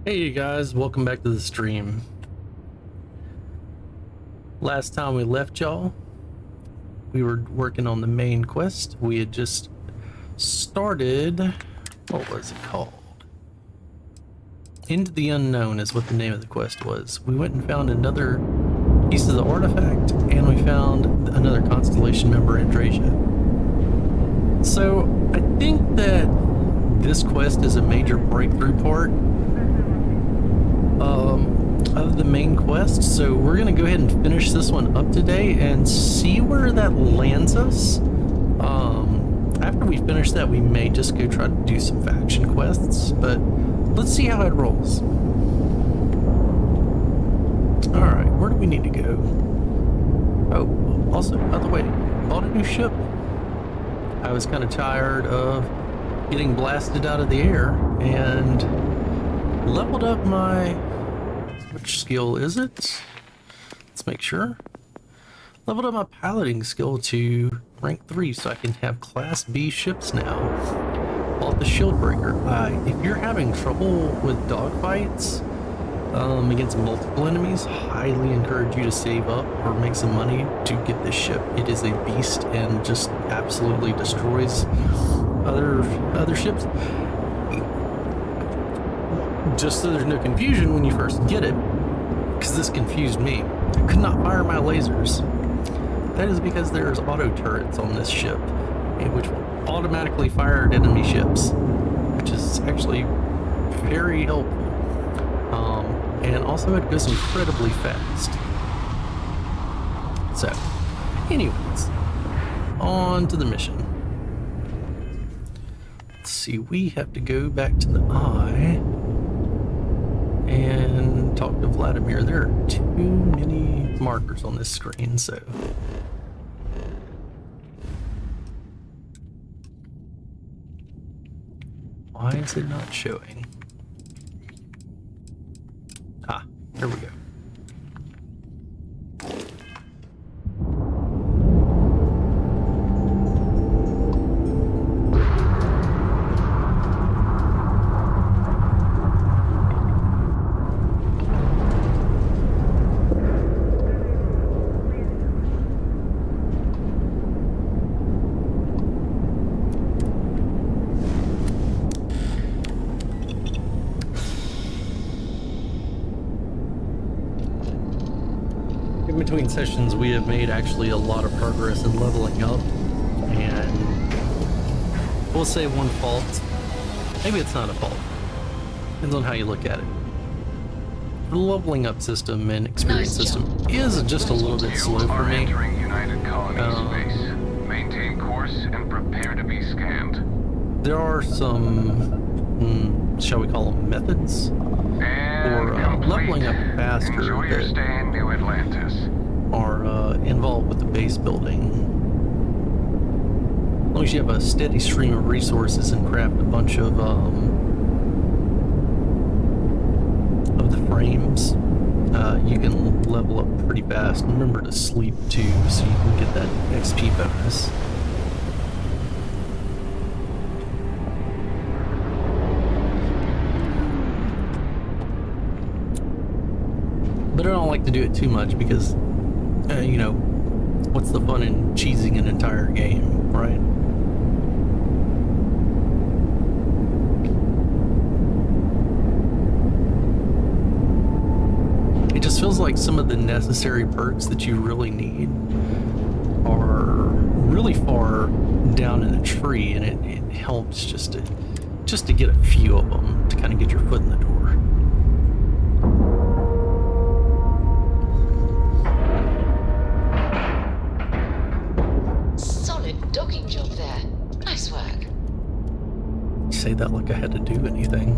Hey you guys, welcome back to the stream. Last time we left y'all, we were working on the main quest. We had just started, what was it called? Into the Unknown is what the name of the quest was. We went and found another piece of the artifact, and we found another Constellation member, Andrasia. So I think that this quest is a major breakthrough part of the main quest, so we're gonna go ahead and finish this one up today and see where that lands us. After we finish that, we may just go try to do some faction quests, but let's see how it rolls. Alright, where do we need to go? Oh, also, by the way, bought a new ship. I was kind of tired of getting blasted out of the air and leveled up my, which skill is it? Let's make sure. Leveled up my piloting skill to rank 3 so I can have class B ships now. Bought the shield breaker. If you're having trouble with dogfights against multiple enemies, highly encourage you to save up or make some money to get this ship. It is a beast and just absolutely destroys other ships. Just so there's no confusion when you first get it, because this confused me. I could not fire my lasers. That is because there's auto turrets on this ship, which will automatically fire at enemy ships, which is actually very helpful. And also it goes incredibly fast. So, anyways, on to the mission. Let's see, we have to go back to the Eye and talk to Vladimir. There are too many markers on this screen, so why is it not showing? Ah, there we go. Between sessions, we have made actually a lot of progress in leveling up, and we'll say one fault. Maybe it's not a fault. Depends on how you look at it. The leveling up system and experience system is just a little bit slow for me. United Colony space. Maintain course and prepare to be scanned. There are some, shall we call them methods, for leveling up faster. Enjoy your stay in New Atlantis. Are involved with the base building. As long as you have a steady stream of resources and craft a bunch of the frames, you can level up pretty fast. Remember to sleep too, so you can get that XP bonus. But I don't like to do it too much because you know, what's the fun in cheesing an entire game, right? It just feels like some of the necessary perks that you really need are really far down in the tree, and it helps just to get a few of them to kind of get your foot in the door. Docking job there. Nice work. You say that like I had to do anything.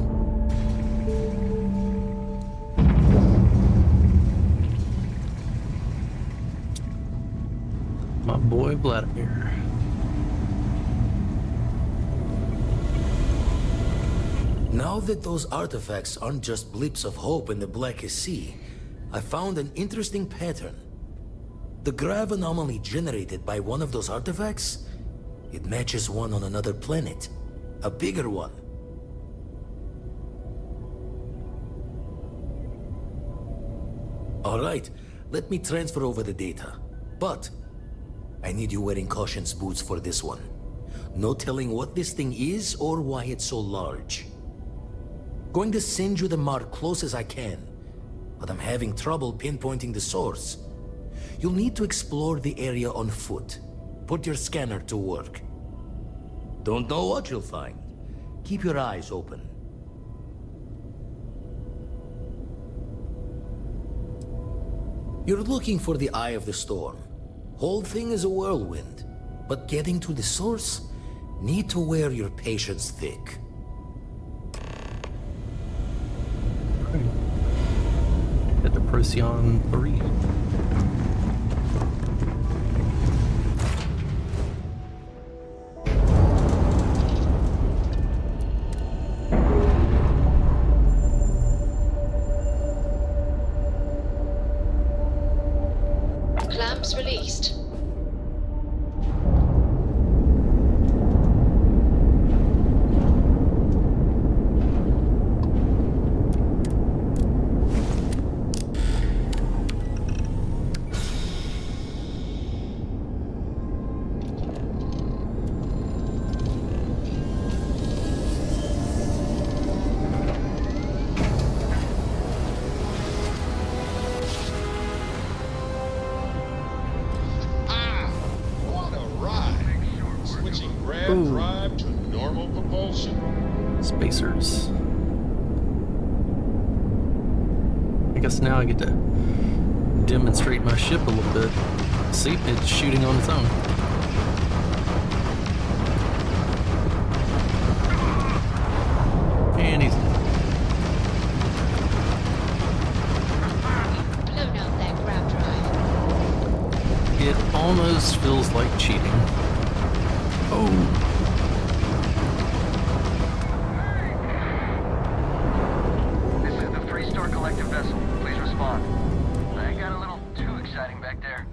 My boy Vladimir. Now that those artifacts aren't just blips of hope in the blackest sea, I found an interesting pattern. The grav anomaly generated by one of those artifacts, it matches one on another planet. A bigger one. Alright, let me transfer over the data. But I need you wearing caution's boots for this one. No telling what this thing is or why it's so large. Going to send you the mark close as I can, but I'm having trouble pinpointing the source. You'll need to explore the area on foot. Put your scanner to work. Don't know what you'll find. Keep your eyes open. You're looking for the eye of the storm. Whole thing is a whirlwind, but getting to the source, need to wear your patience thick. At the Procyon III. Clamps released. Drive to normal propulsion. Spacers. I guess now I get to demonstrate my ship a little bit. See, it's shooting on its own. And he's Blown out their grab drive. It almost feels like cheating. Oh. This is the Freestar Collective vessel. Please respond. That got a little too exciting back there.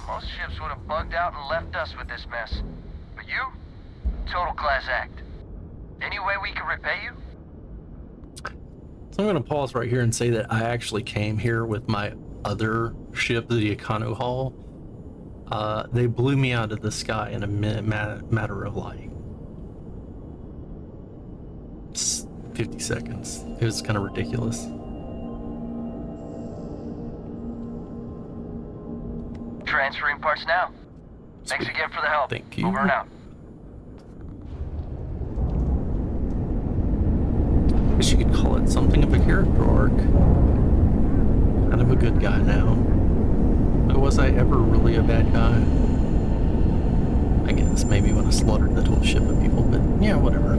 Most ships would have bugged out and left us with this mess. But you? Total class act. Any way we can repay you? So I'm going to pause right here and say that I actually came here with my other ship, the Econo Hull. They blew me out of the sky in a matter of like 50 seconds. It was kind of ridiculous. Transferring parts now. Thanks again for the help. Thank you. Over and out. I guess you could call it something of a character arc. Kind of a good guy now. But was I ever really a bad guy? I guess maybe when I slaughtered that whole ship of people, but yeah, whatever.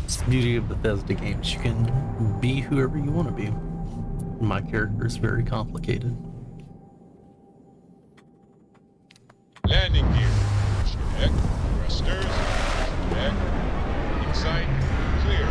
It's the beauty of Bethesda games. You can be whoever you want to be. My character is very complicated. Landing gear. Check. Thrusters. Check. Insight. Clear.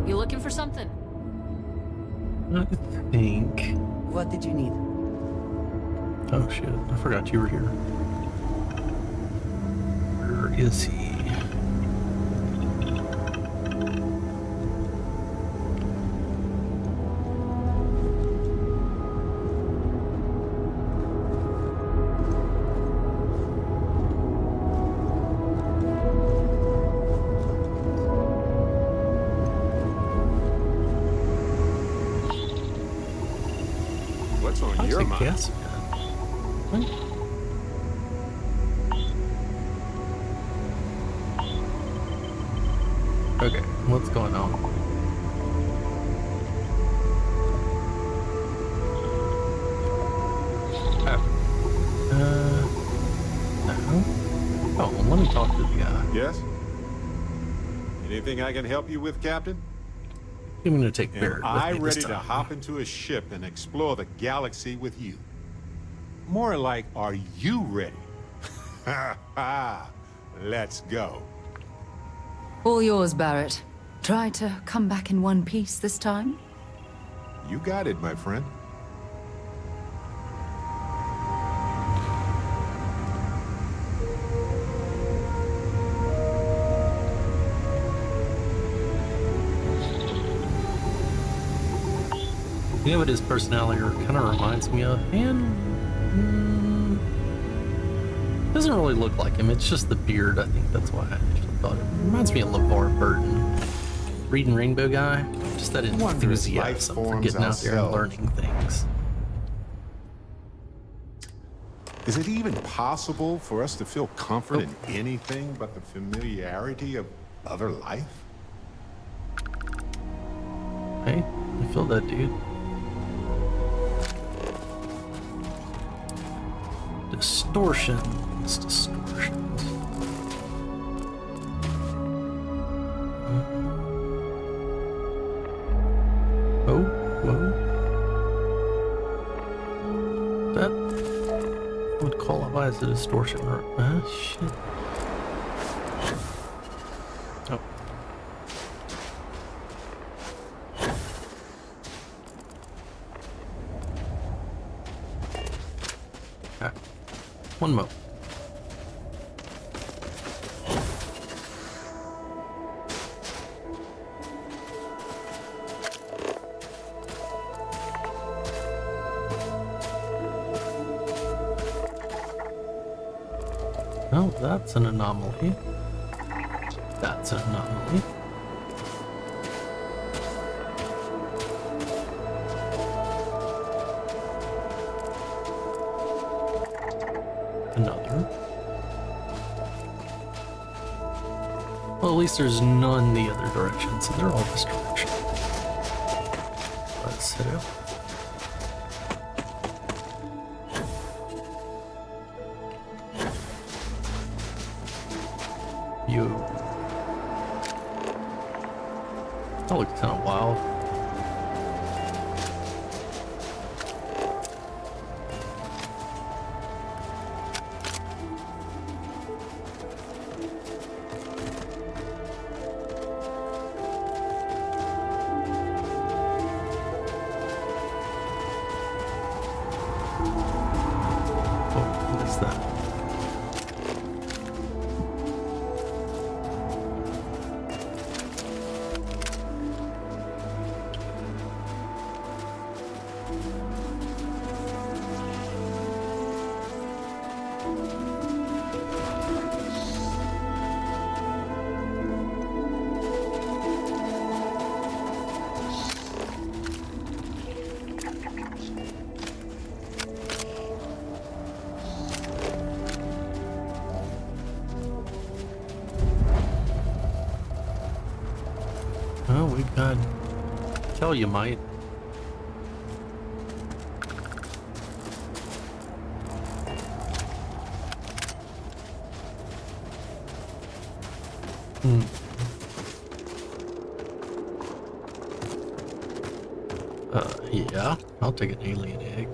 You looking for something? I think... What did you need? Oh shit, I forgot you were here. Where is he? What's on I'll your take mind? gas. What? Okay, what's going on? Oh. me talk to the guy. Yes? Anything I can help you with, Captain? I'm gonna take Barrett Am with I me ready this to time. hop into a ship and explore the galaxy with you? More like, are you ready? Ha ha! Let's go. All yours, Barrett. Try to come back in one piece this time. You got it, my friend. You know what his personality kind of reminds me of? And doesn't really look like him. It's just the beard. I think that's why I actually thought it reminds me of LeVar Burton. Reading Rainbow guy. Just that Wonder if life enthusiasm for forms getting out there and ourselves. learning things. Is it even possible for us to feel comfort in anything but the familiarity of other life? Hey, I feel that, dude. Distortions. Oh, whoa. That would qualify as a distortion, or shit. Oh. Ah. One mo. Oh, that's an anomaly. That's an anomaly. Another. Well, at least there's none the other direction, so they're all this direction. Let's hit it. You. That looks kind of wild. Oh, what is that? Oh, we've got tell you might. Yeah, I'll take an alien egg.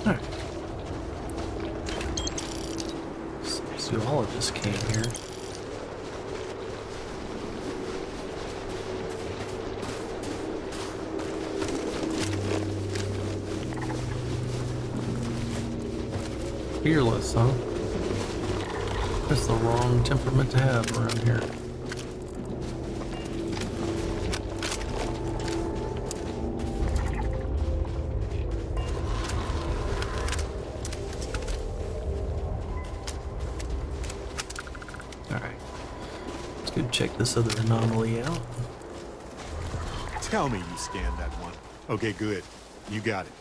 Alright. Zoologist came here. Fearless, huh? That's the wrong temperament to have around here. check this other anomaly out. Tell me you scanned that one. Okay, good. You got it.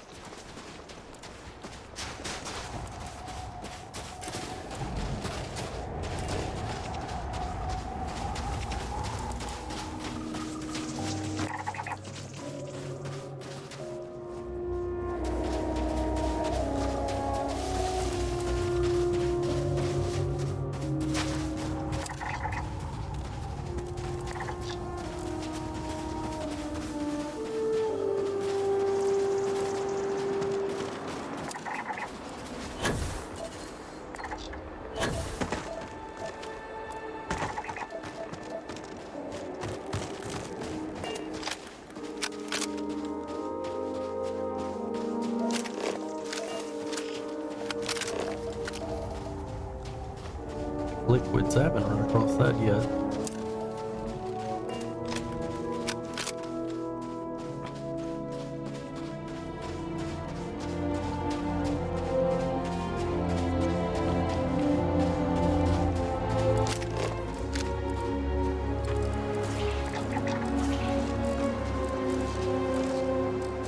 Liquids, I haven't run across that yet.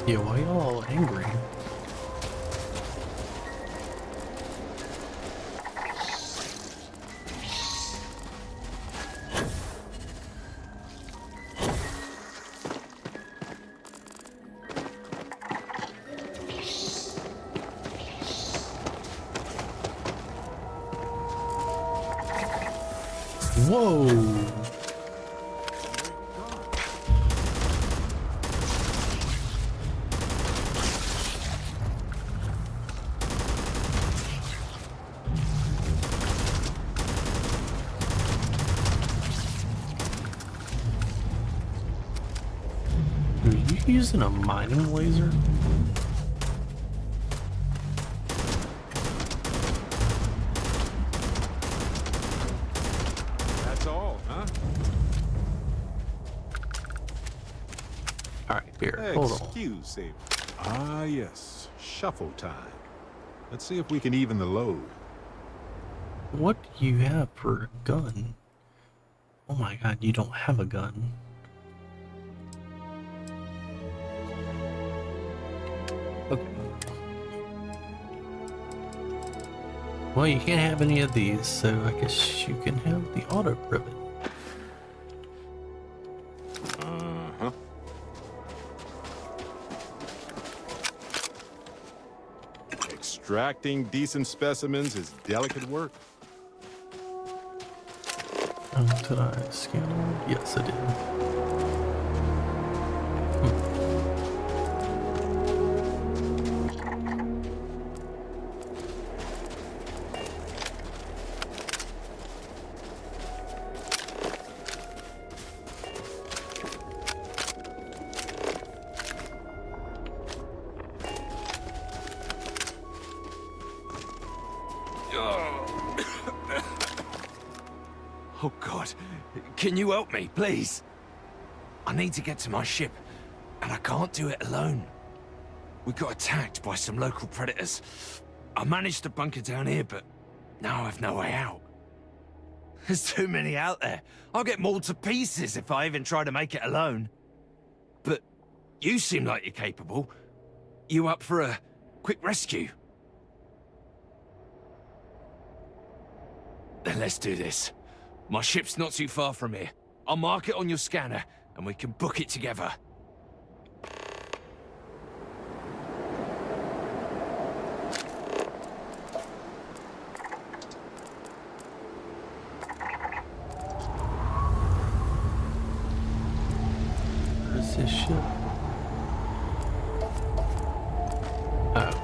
Yeah, why y'all all angry? Whoa! Are you using a mining laser? That's all, huh? Alright, here, hold on. Excuse me. Ah, yes. Shuffle time. Let's see if we can even the load. What do you have for a gun? Oh my god, you don't have a gun. Okay. Well, you can't have any of these, so I guess you can have the auto rivet. Uh-huh. Extracting decent specimens is delicate work. Did I scan them? Yes, I did. Oh God, can you help me, please? I need to get to my ship, and I can't do it alone. We got attacked by some local predators. I managed to bunker down here, but now I've no way out. There's too many out there. I'll get mauled to pieces if I even try to make it alone. But you seem like you're capable. You up for a quick rescue? Then let's do this. My ship's not too far from here. I'll mark it on your scanner, and we can book it together. Where's this ship? Oh.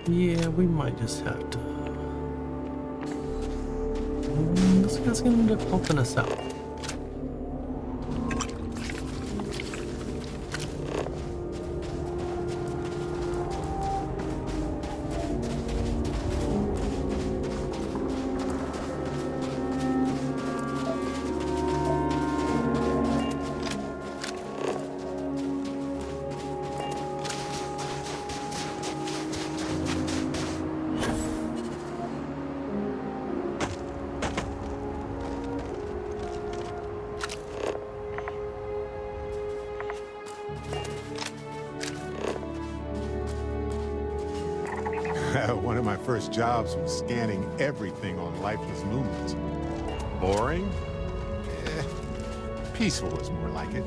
Yeah, we might just have to. This guy's gonna end up helping us out. One of my first jobs was scanning everything on lifeless lumens. Boring? Eh, peaceful is more like it.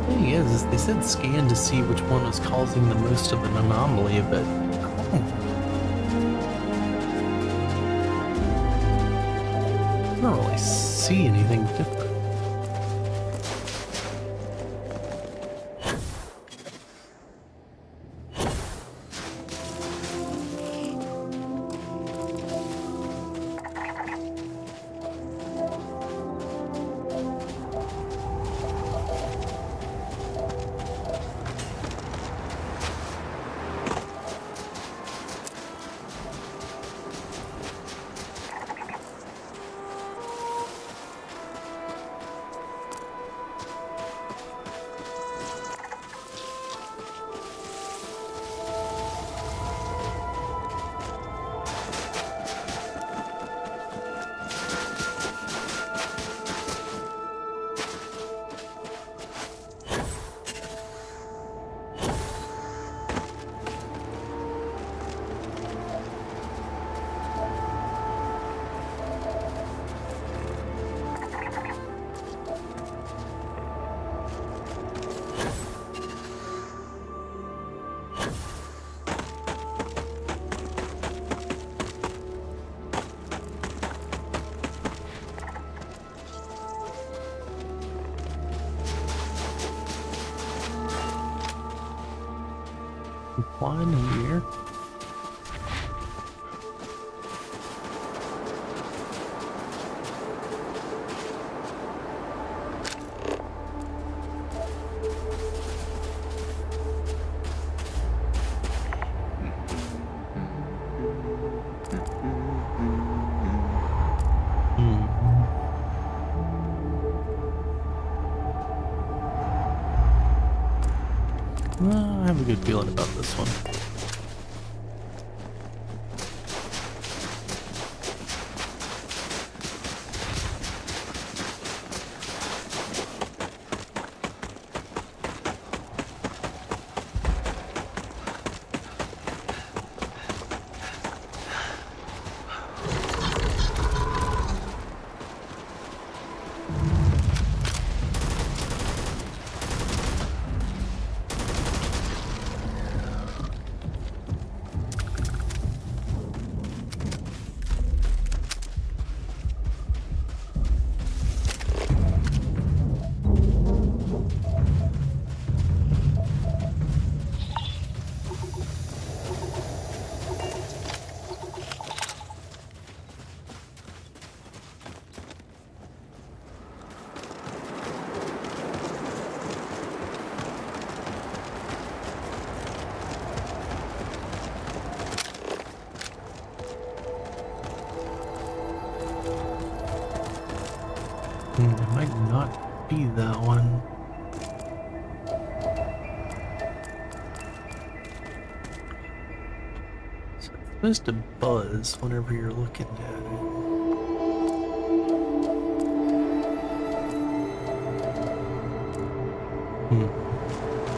Thing is, they said scan to see which one was causing the most of an anomaly, but I don't really see anything different. Flying in the air. I have a good feeling about this one. It might not be that one. So it's supposed to buzz whenever you're looking at it.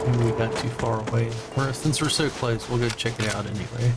Maybe we got too far away. Since we're so close, we'll go check it out anyway.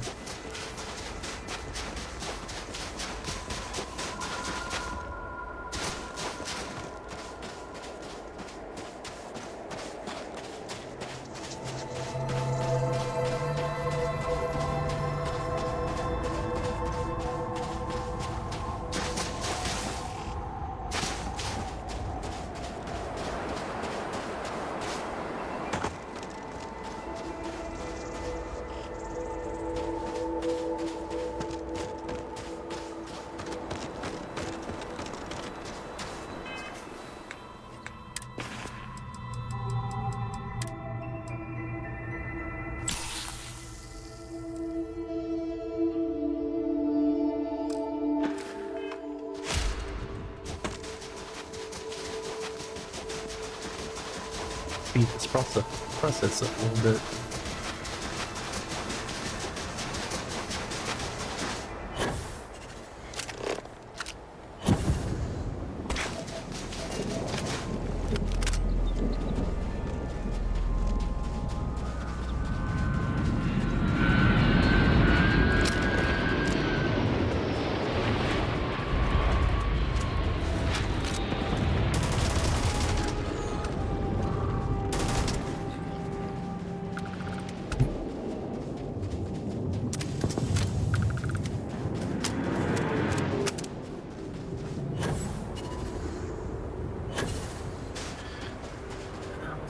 speed this process up a little bit.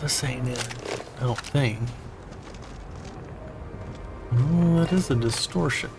This ain't it, I don't think. Oh, that is a distortion.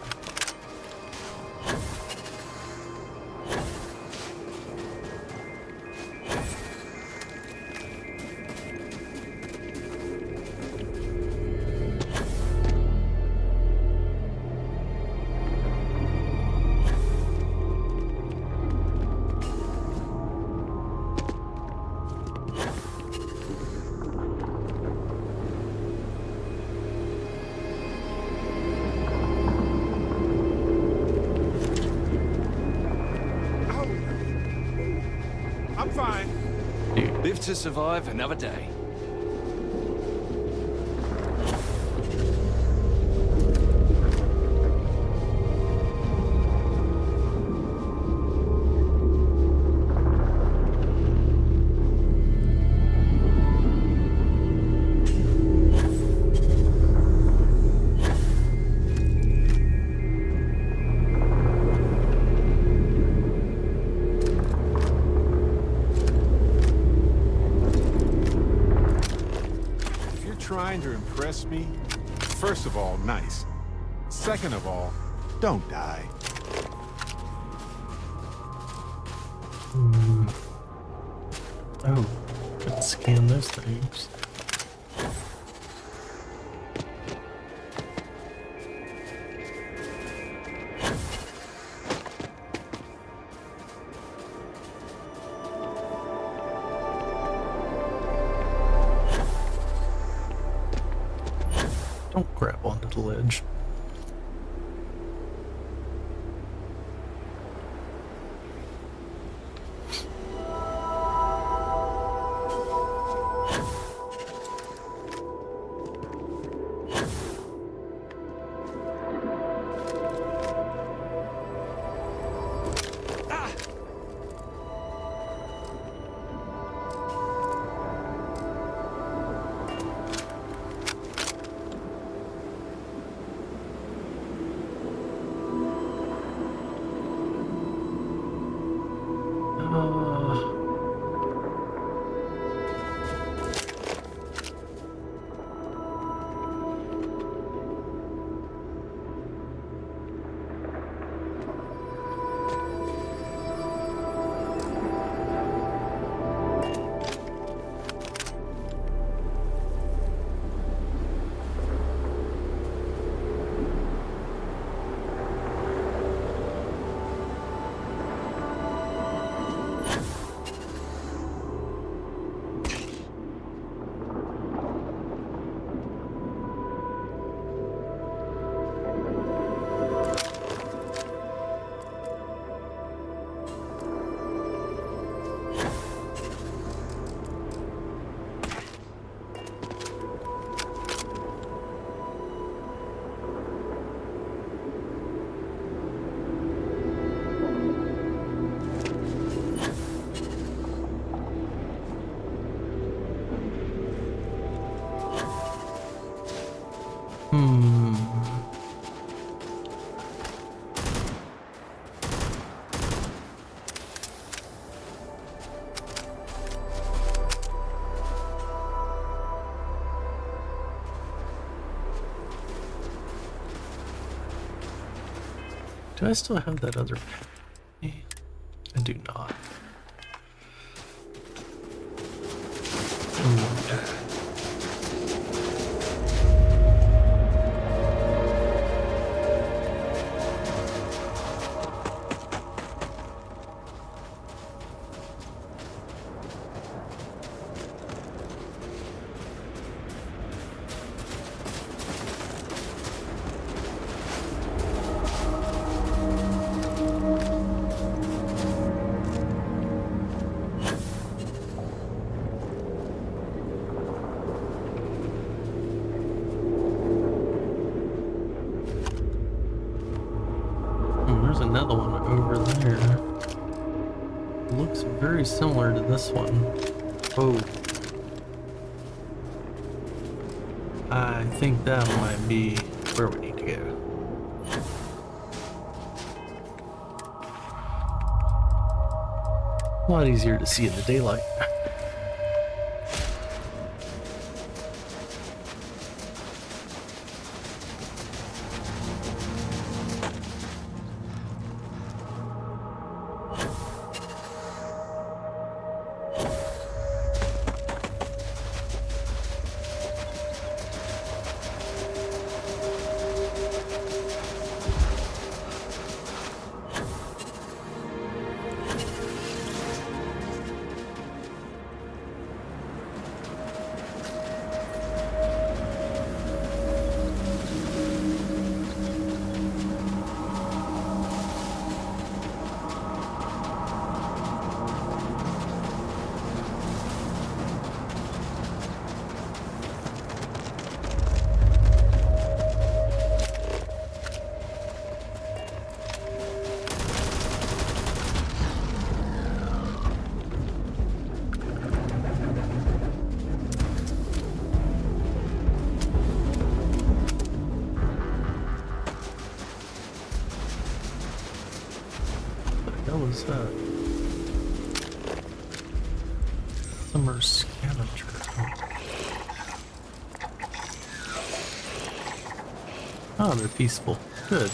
Live to survive another day. Trying to impress me? First of all, nice. Second of all, don't die. Oh, could scan those things. Don't grab onto the ledge. Do I still have that other pack? I do not. another one over there. Looks very similar to this one. Oh. I think that might be where we need to go. A lot easier to see in the daylight. What's that? Summer scavenger. Oh, they're peaceful. Good.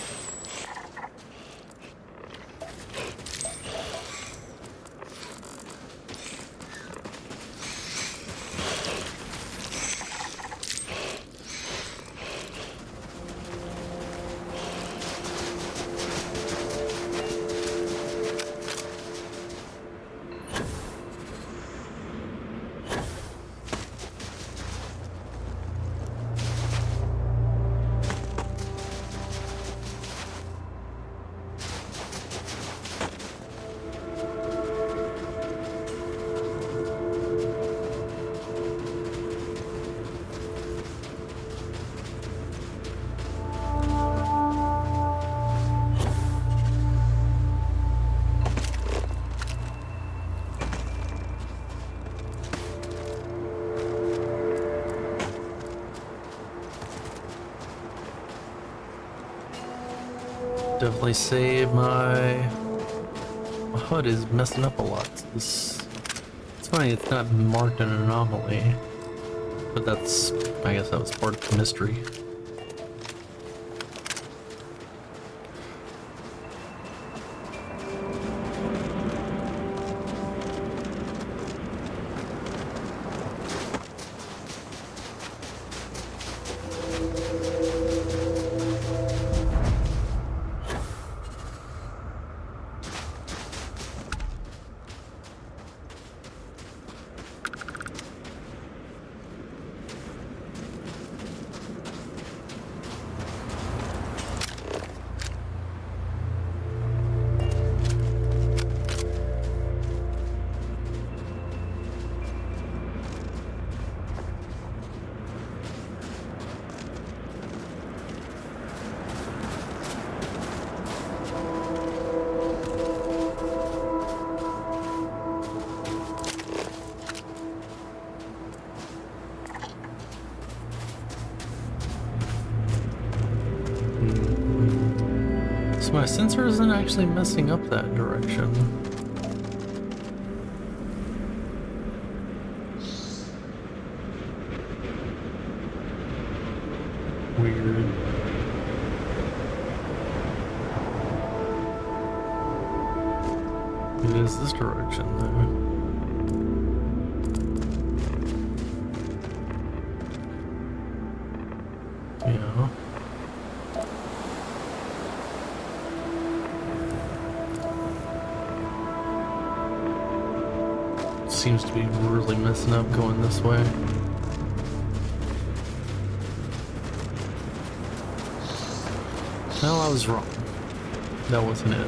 Definitely say my HUD is messing up a lot. It's funny it's not marked an anomaly, but that's, I guess that was part of the mystery. So my sensor isn't actually messing up that direction. Weird. It is this direction though. Yeah. Seems to be really messing up going this way. No, I was wrong. That wasn't it.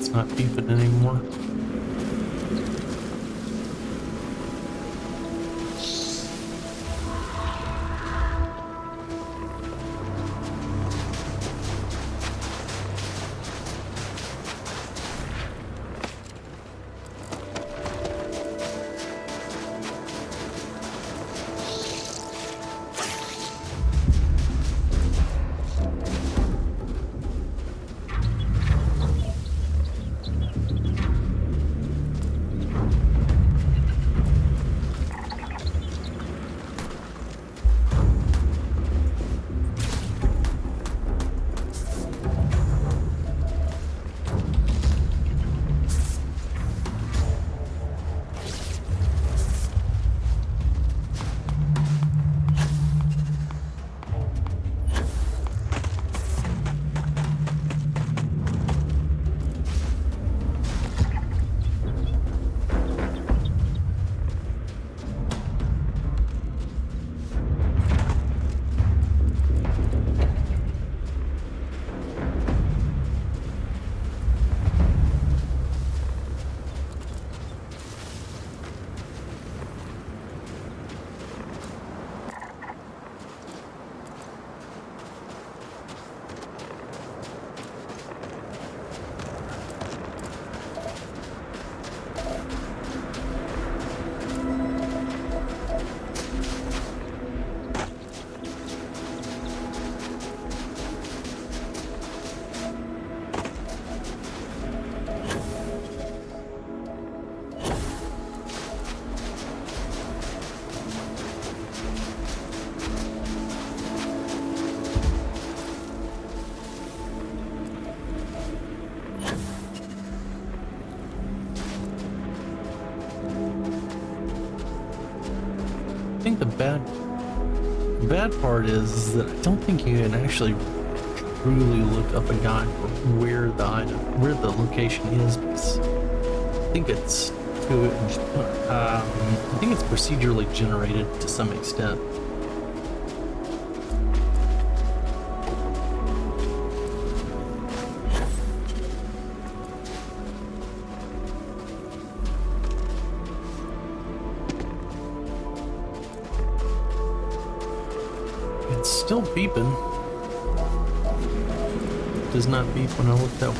it's not beeping anymore. I think the bad part is that I don't think you can actually truly look up a guide for where the location is. Because I think it's procedurally generated to some extent. It's still beeping. It does not beep when I look that way.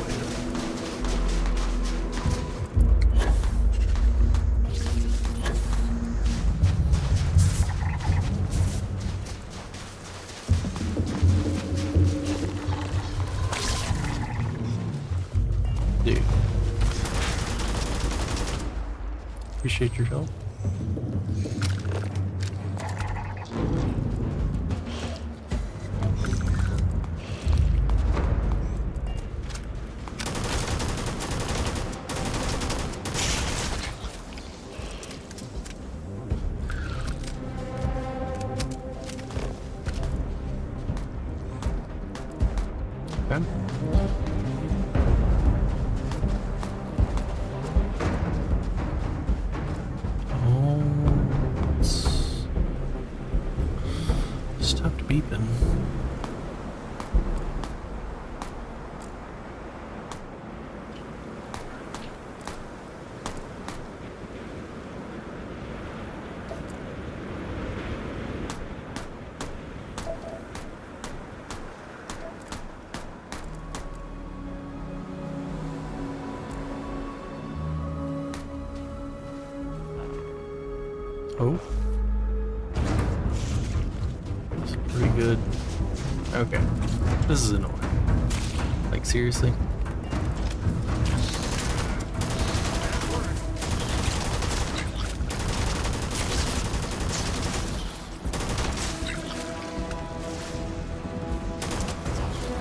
Dude. Appreciate your help. Okay. Stopped beeping. Oh. That's pretty good. Okay. This is annoying. Like, seriously?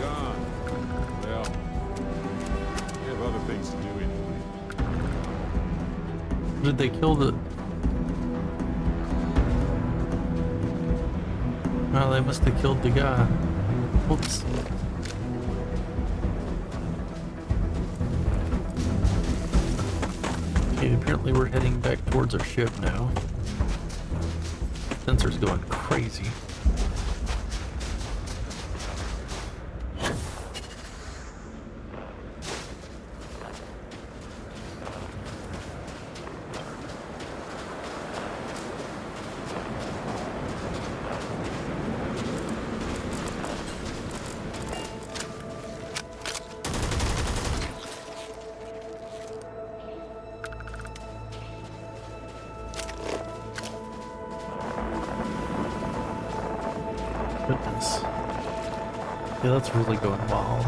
Gone. Well, we have other things to do anyway. Did they kill the... Oh, they must have killed the guy. Whoops. Okay, apparently we're heading back towards our ship now. Sensor's going crazy. Goodness. Yeah, that's really going wild.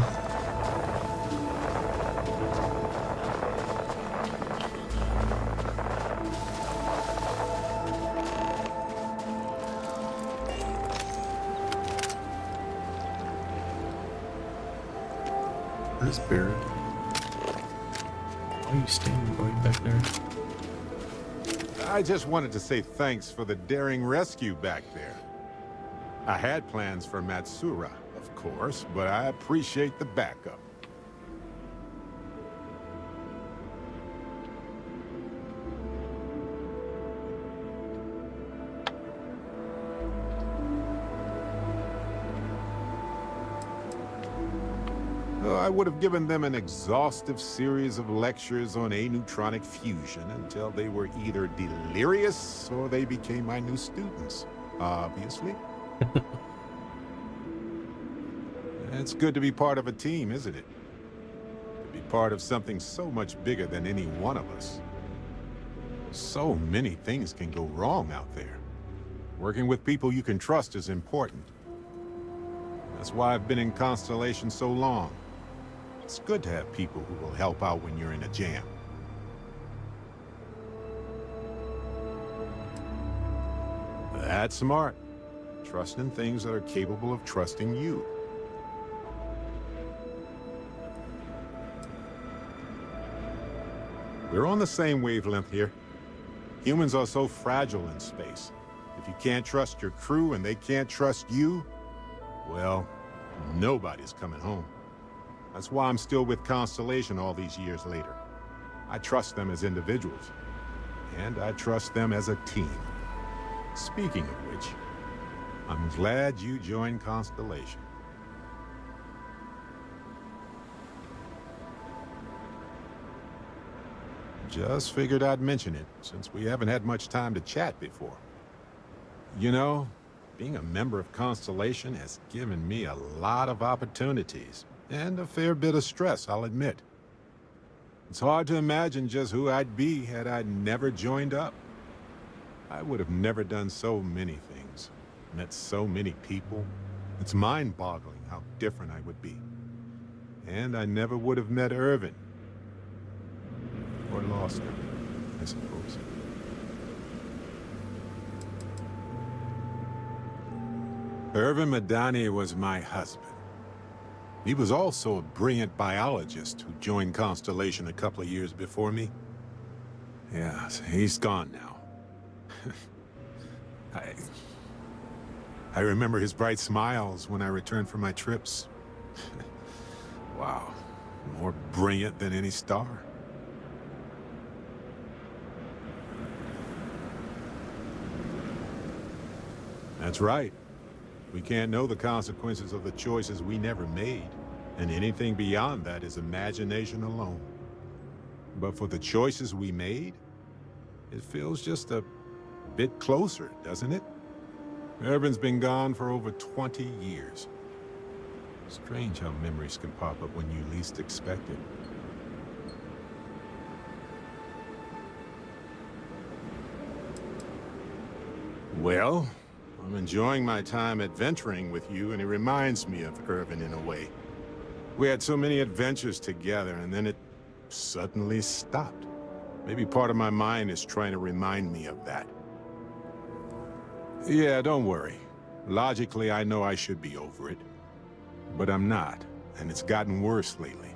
Where's Barrett? Why are you standing right back there? I just wanted to say thanks for the daring rescue back there. I had plans for Matsura, of course, but I appreciate the backup. I would have given them an exhaustive series of lectures on aneutronic fusion until they were either delirious or they became my new students, obviously. It's good to be part of a team, isn't it? To be part of something so much bigger than any one of us. So many things can go wrong out there. Working with people you can trust is important. That's why I've been in Constellation so long. It's good to have people who will help out when you're in a jam. That's smart. Trust in things that are capable of trusting you. We're on the same wavelength here. Humans are so fragile in space. If you can't trust your crew and they can't trust you, well, nobody's coming home. That's why I'm still with Constellation all these years later. I trust them as individuals, and I trust them as a team. Speaking of which, I'm glad you joined Constellation. Just figured I'd mention it, since we haven't had much time to chat before. You know, being a member of Constellation has given me a lot of opportunities. And a fair bit of stress, I'll admit. It's hard to imagine just who I'd be had I never joined up. I would have never done so many things, met so many people. It's mind-boggling how different I would be. And I never would have met Irvin. Or lost him, I suppose. Irvin Madani was my husband. He was also a brilliant biologist who joined Constellation a couple of years before me. Yeah, he's gone now. I remember his bright smiles when I returned from my trips. Wow, more brilliant than any star. That's right. We can't know the consequences of the choices we never made, and anything beyond that is imagination alone. But for the choices we made, it feels just a bit closer, doesn't it? Irvin's been gone for over 20 years. Strange how memories can pop up when you least expect it. Well, I'm enjoying my time adventuring with you, and it reminds me of Irvin in a way. We had so many adventures together, and then it suddenly stopped. Maybe part of my mind is trying to remind me of that. Yeah, don't worry. Logically, I know I should be over it. But I'm not, and it's gotten worse lately.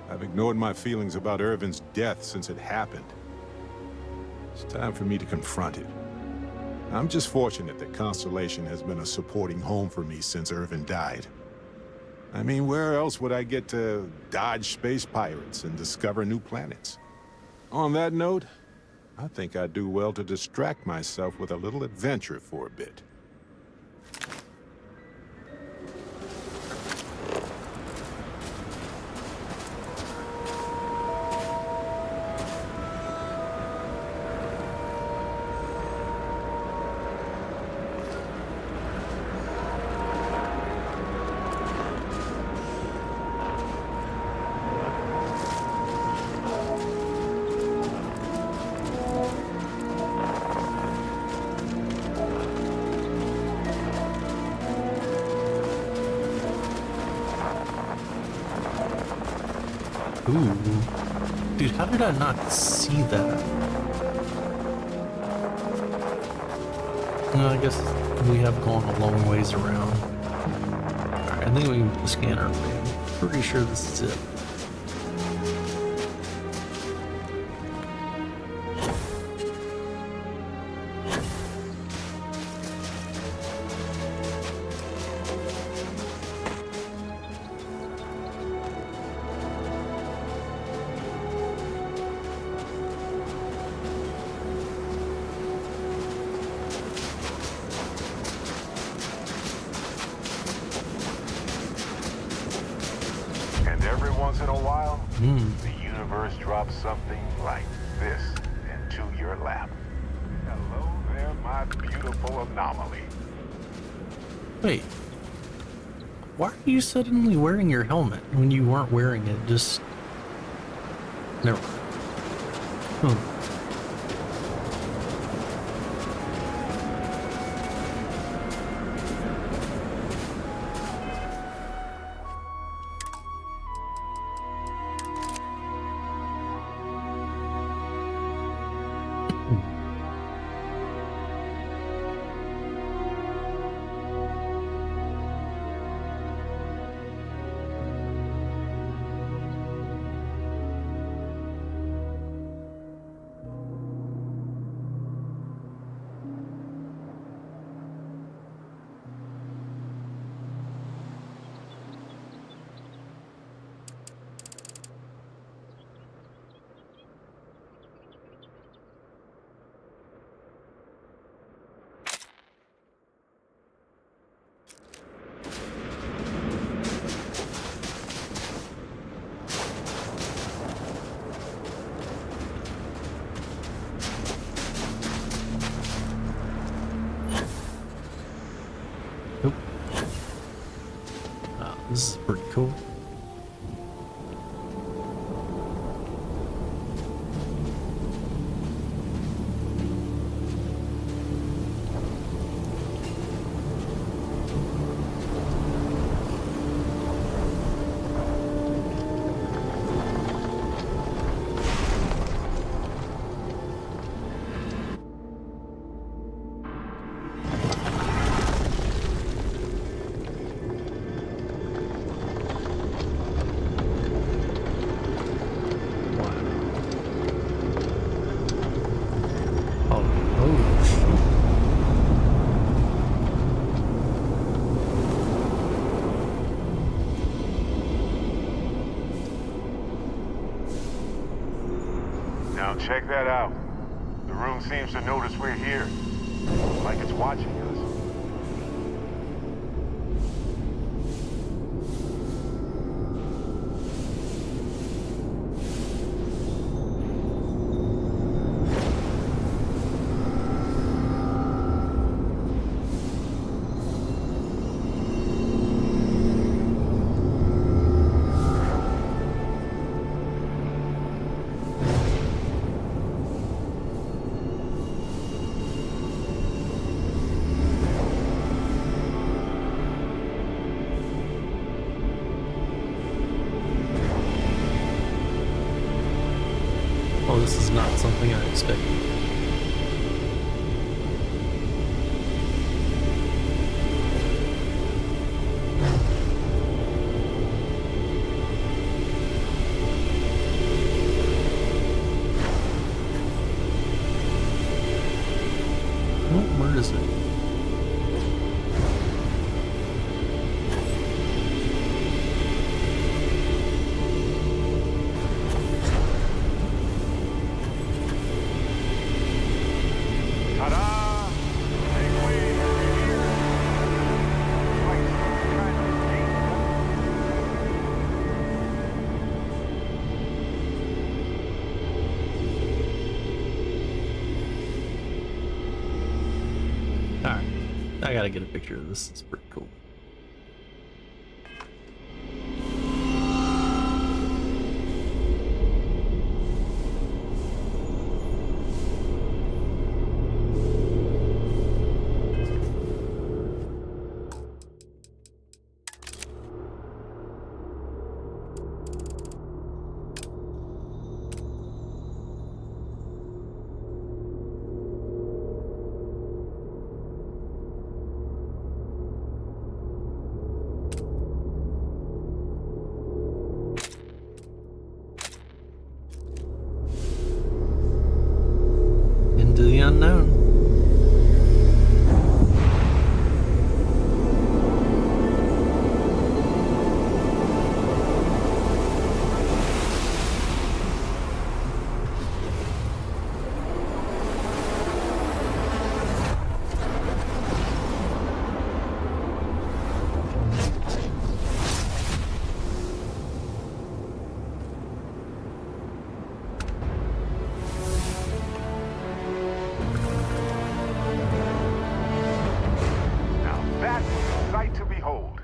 I've ignored my feelings about Irvin's death since it happened. It's time for me to confront it. I'm just fortunate that Constellation has been a supporting home for me since Irvin died. I mean, where else would I get to dodge space pirates and discover new planets? On that note, I think I'd do well to distract myself with a little adventure for a bit. Ooh. Dude, how did I not see that? No, I guess we have gone a long ways around. Alright, I think we can scan our way. I'm pretty sure this is it. And every once in a while, the universe drops something like this into your lap. Hello there, my beautiful anomaly. Wait. Why are you suddenly wearing your helmet when you weren't wearing it? Just... Never mind. Hmm. Nope. Oh, this is pretty cool. Now check that out. The room seems to notice we're here. Like it's watching us. Oh, this is not something I expected. Oh, where is it? Ta-da! Make way, we're here. Like some kind of gate. Alright, I gotta get a picture of this. It's pretty cool. sight to behold.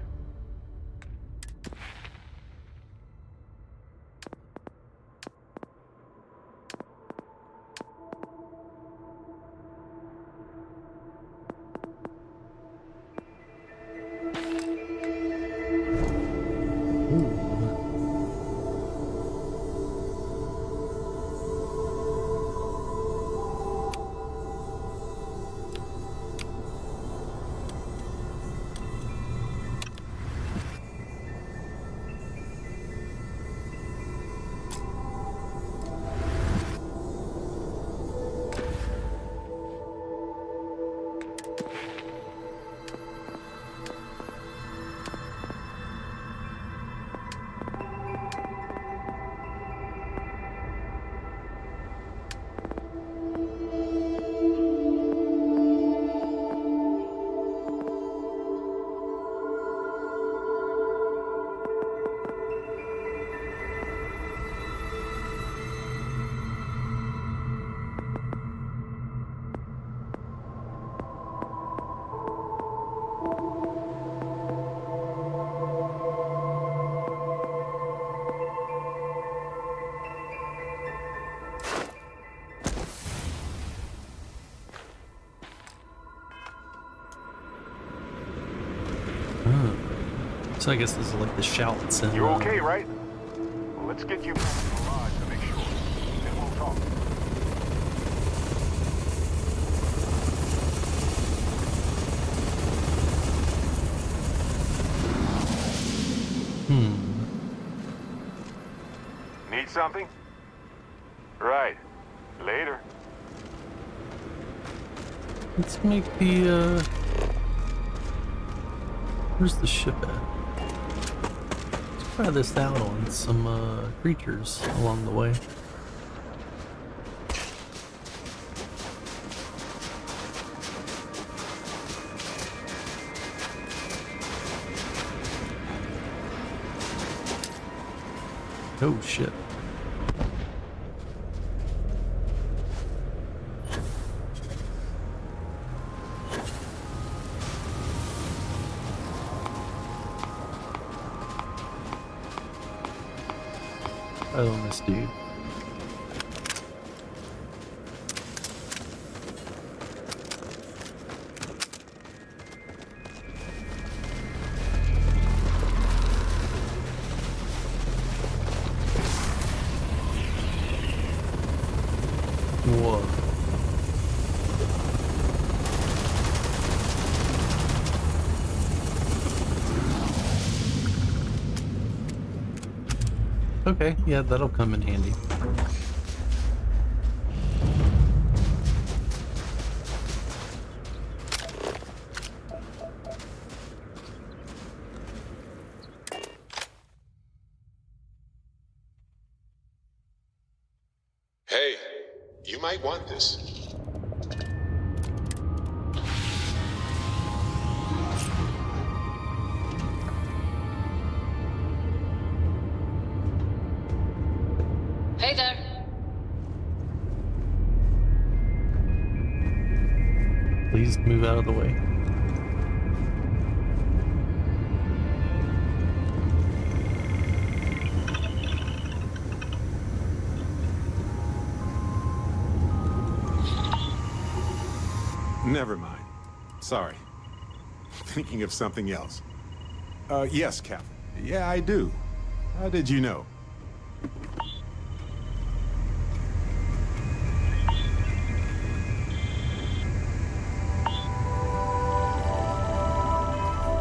So I guess this is like the shouts and... You okay, right? Well, let's get you back to the lodge to make sure. Then we'll talk. Need something? Right. Later. Let's make the, where's the ship at? Let's try this out on some, creatures along the way. Oh, shit. Oh, this dude. Whoa. Okay, yeah, that'll come in handy. Hey, you might want this. Hey there. Please move out of the way. Never mind. Sorry. Thinking of something else. Yes, Cap. Yeah, I do. How did you know?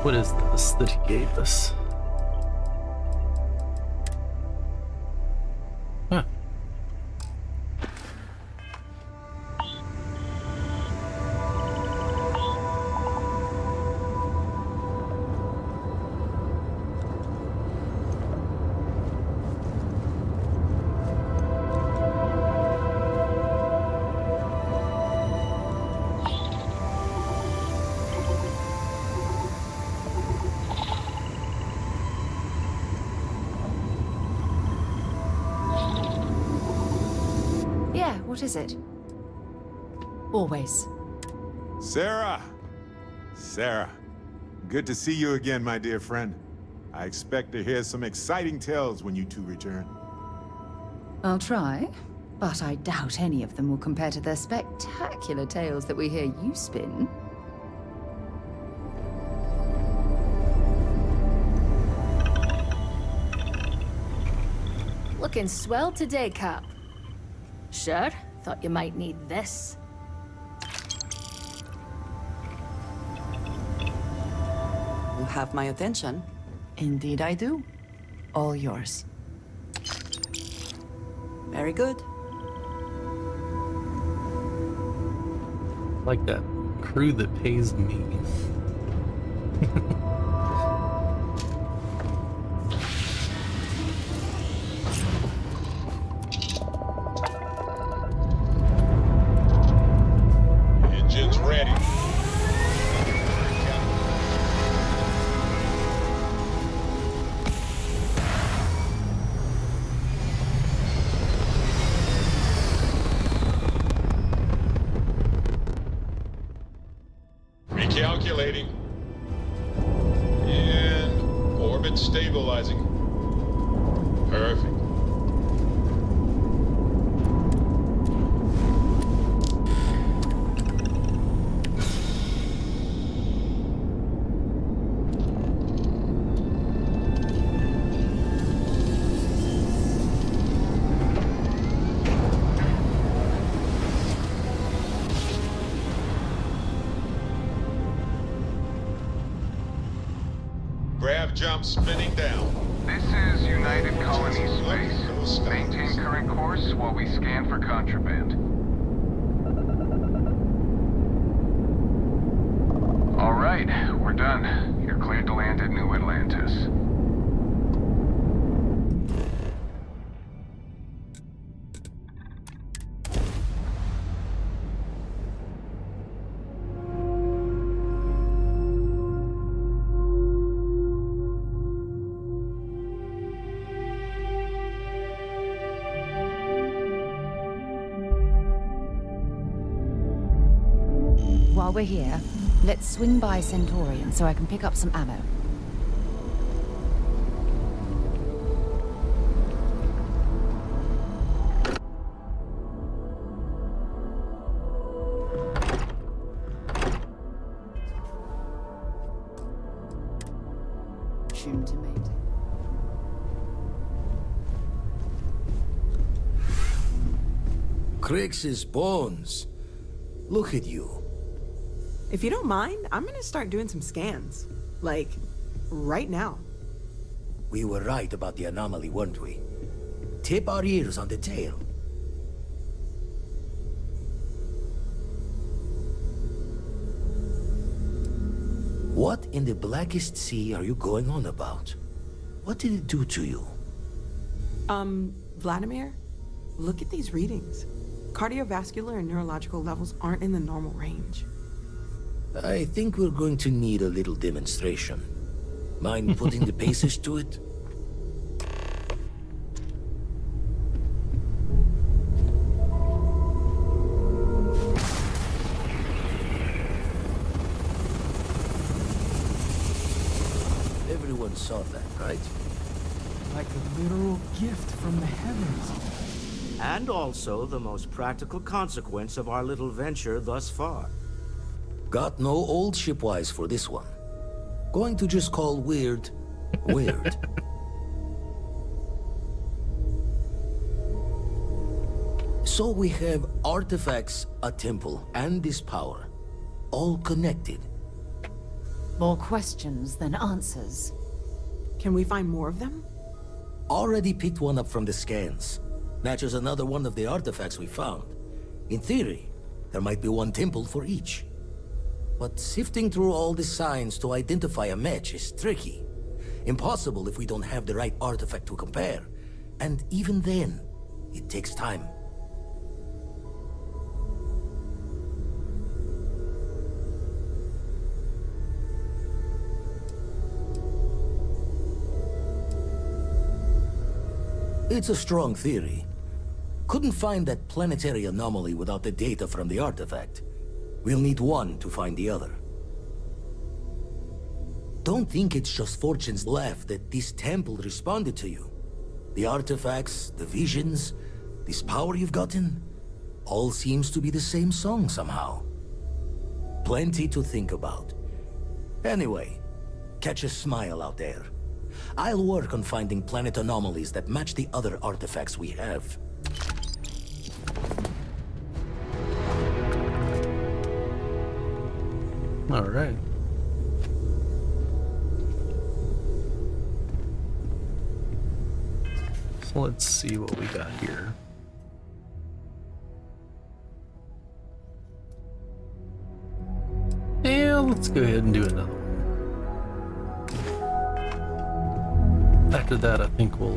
What is this that he gave us? Huh. What is it? Always. Sarah! Sarah, Good to see you again, my dear friend. I expect to hear some exciting tales when you two return. I'll try, but I doubt any of them will compare to the spectacular tales that we hear you spin. Looking swell today, Cap. Sure, thought you might need this. You have my attention. Indeed I do. All yours. Very good. Like that crew that pays me. Engines ready. Recalculating. And orbit stabilizing. Perfect. Grav jump spinning down. This is United Colony Space. Maintain current course while we scan for contraband. All right, we're done. You're cleared to land at New Atlantis. While we're here, let's swing by Centaurian so I can pick up some ammo. Tune to mate. Crix's bones. Look at you. If you don't mind, I'm gonna start doing some scans. Like, right now. We were right about the anomaly, weren't we? Tip our ears on the tail. What in the blackest sea are you going on about? What did it do to you? Vladimir, look at these readings. Cardiovascular and neurological levels aren't in the normal range. I think we're going to need a little demonstration. Mind putting the paces to it? Everyone saw that, right? Like a literal gift from the heavens. And also the most practical consequence of our little venture thus far. Got no old shipwise for this one. Going to just call weird, weird. So we have artifacts, a temple, and this power. All connected. More questions than answers. Can we find more of them? Already picked one up from the scans. Matches another one of the artifacts we found. In theory, there might be one temple for each. But sifting through all the signs to identify a match is tricky. Impossible if we don't have the right artifact to compare. And even then, it takes time. It's a strong theory. Couldn't find that planetary anomaly without the data from the artifact. We'll need one to find the other. don't think it's just fortune's left that this temple responded to you. The artifacts, the visions, this power you've gotten, all seems to be the same song somehow. Plenty to think about. Anyway, catch a smile out there. I'll work on finding planet anomalies that match the other artifacts we have. All right. So let's see what we got here. Yeah, let's go ahead and do another one. After that, I think we'll,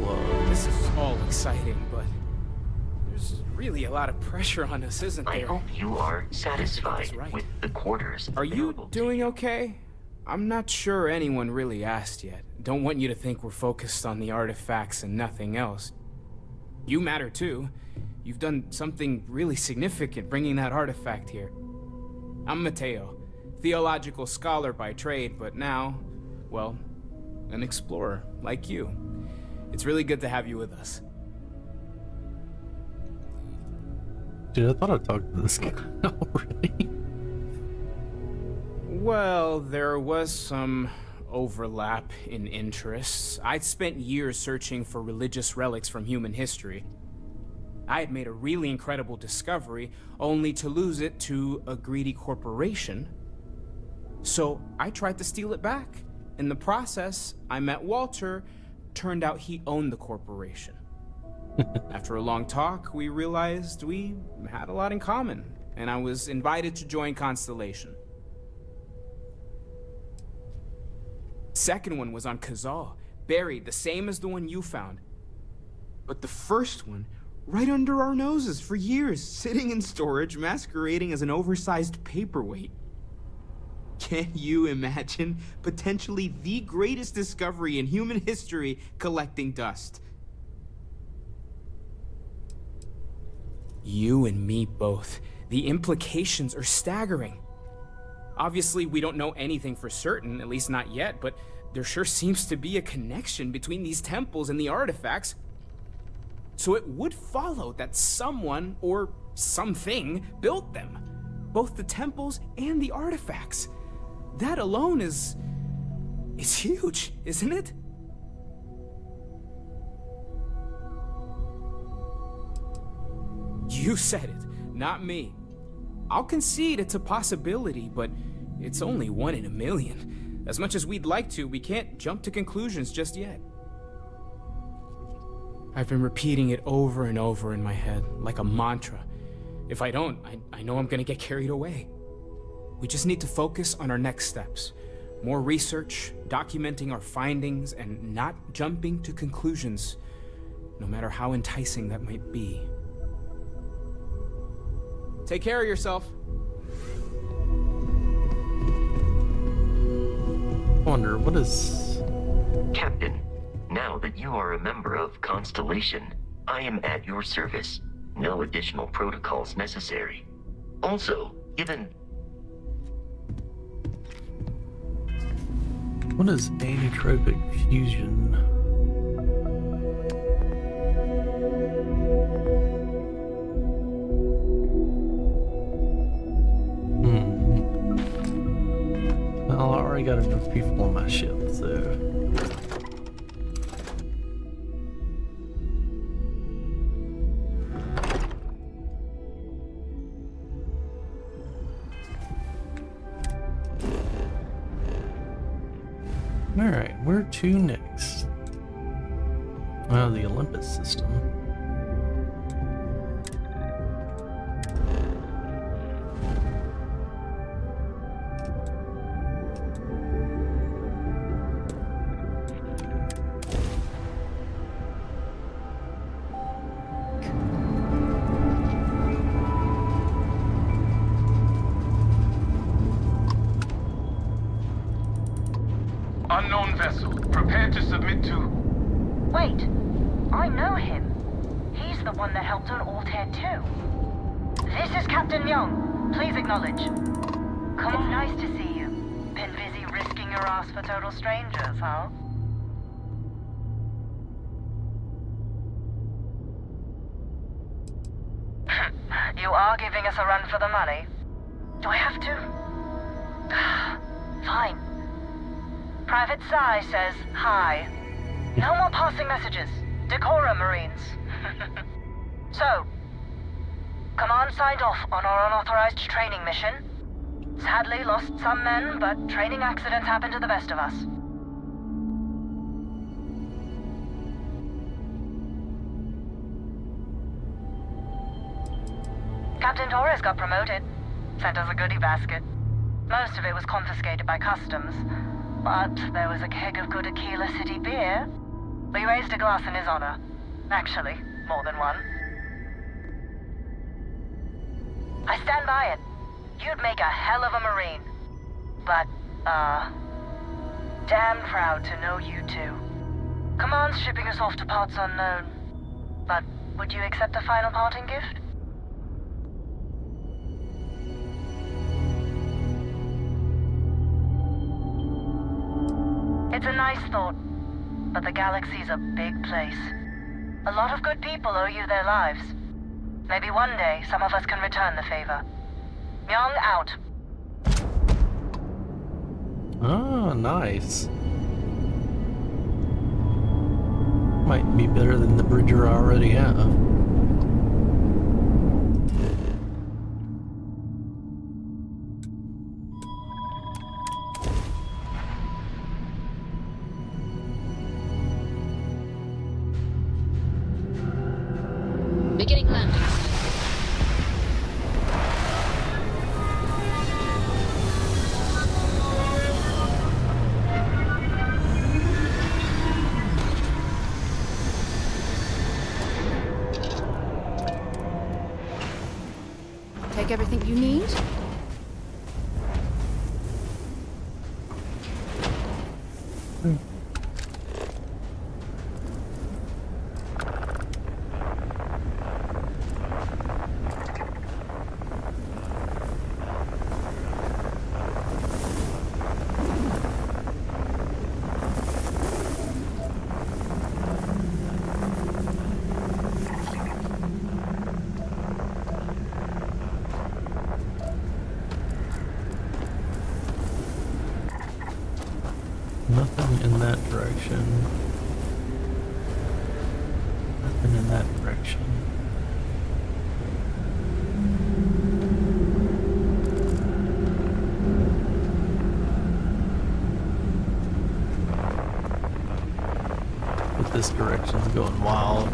This is all exciting, but there's really a lot of pressure on us, isn't there? I hope you are satisfied with the quarters. Are you doing okay? I'm not sure anyone really asked yet. Don't want you to think we're focused on the artifacts and nothing else. You matter too. You've done something really significant bringing that artifact here. I'm Mateo, theological scholar by trade, but now, well, an explorer like you. It's really good to have you with us. Dude, I thought I talked to this guy already. Well, there was some overlap in interests. I'd spent years searching for religious relics from human history. I had made a really incredible discovery, only to lose it to a greedy corporation. So I tried to steal it back. In the process, I met Walter. Turned out he owned the corporation. After a long talk, we realized we had a lot in common, and I was invited to join Constellation. Second one was on Kazal, buried the same as the one you found. But the first one, right under our noses for years, sitting in storage, masquerading as an oversized paperweight. Can you imagine potentially the greatest discovery in human history collecting dust? You and me both. The implications are staggering. Obviously, we don't know anything for certain, at least not yet, but there sure seems to be a connection between these temples and the artifacts. So it would follow that someone, or something, built them. Both the temples and the artifacts. That alone is huge, isn't it? You said it, not me. I'll concede it's a possibility, but it's only 1 in a million. As much as we'd like to, we can't jump to conclusions just yet. I've been repeating it over and over in my head, like a mantra. If I don't, I know I'm gonna get carried away. We just need to focus on our next steps. More research, documenting our findings, and not jumping to conclusions, no matter how enticing that might be. Take care of yourself. Wonder, what is... Captain, now that you are a member of Constellation, I am at your service. No additional protocols necessary. Also, given... What is anitropic fusion? Well, I already got enough people on my ship, so... Alright, where to next? Well, the Olympus system. Unknown vessel. Prepare to submit to... Wait. I know him. He's the one that helped on Altair 2. This is Captain Young. Please acknowledge. Come on, nice to see you. Been busy risking leaving your ass for total strangers, huh? You are giving us a run for the money. Do I have to? Fine. Private Sai says hi. No more passing messages. Decorum, Marines. So, Command signed off on our unauthorized training mission. Sadly lost some men, but training accidents happen to the best of us. Captain Torres got promoted. Sent us a goodie basket. Most of it was confiscated by customs. But there was a keg of good Aquila City beer. We raised a glass in his honor. Actually, more than one. I stand by it. You'd make a hell of a Marine. But, damn proud to know you two. Command's shipping us off to parts unknown. But would you accept a final parting gift? It's a nice thought, but the galaxy's a big place. A lot of good people owe you their lives. Maybe one day, some of us can return the favor. Young out. Oh, nice. Might be better than the bridger I already have. Beginning landing. Take everything you need? Nothing in that direction. Nothing in that direction. But this direction's going wild.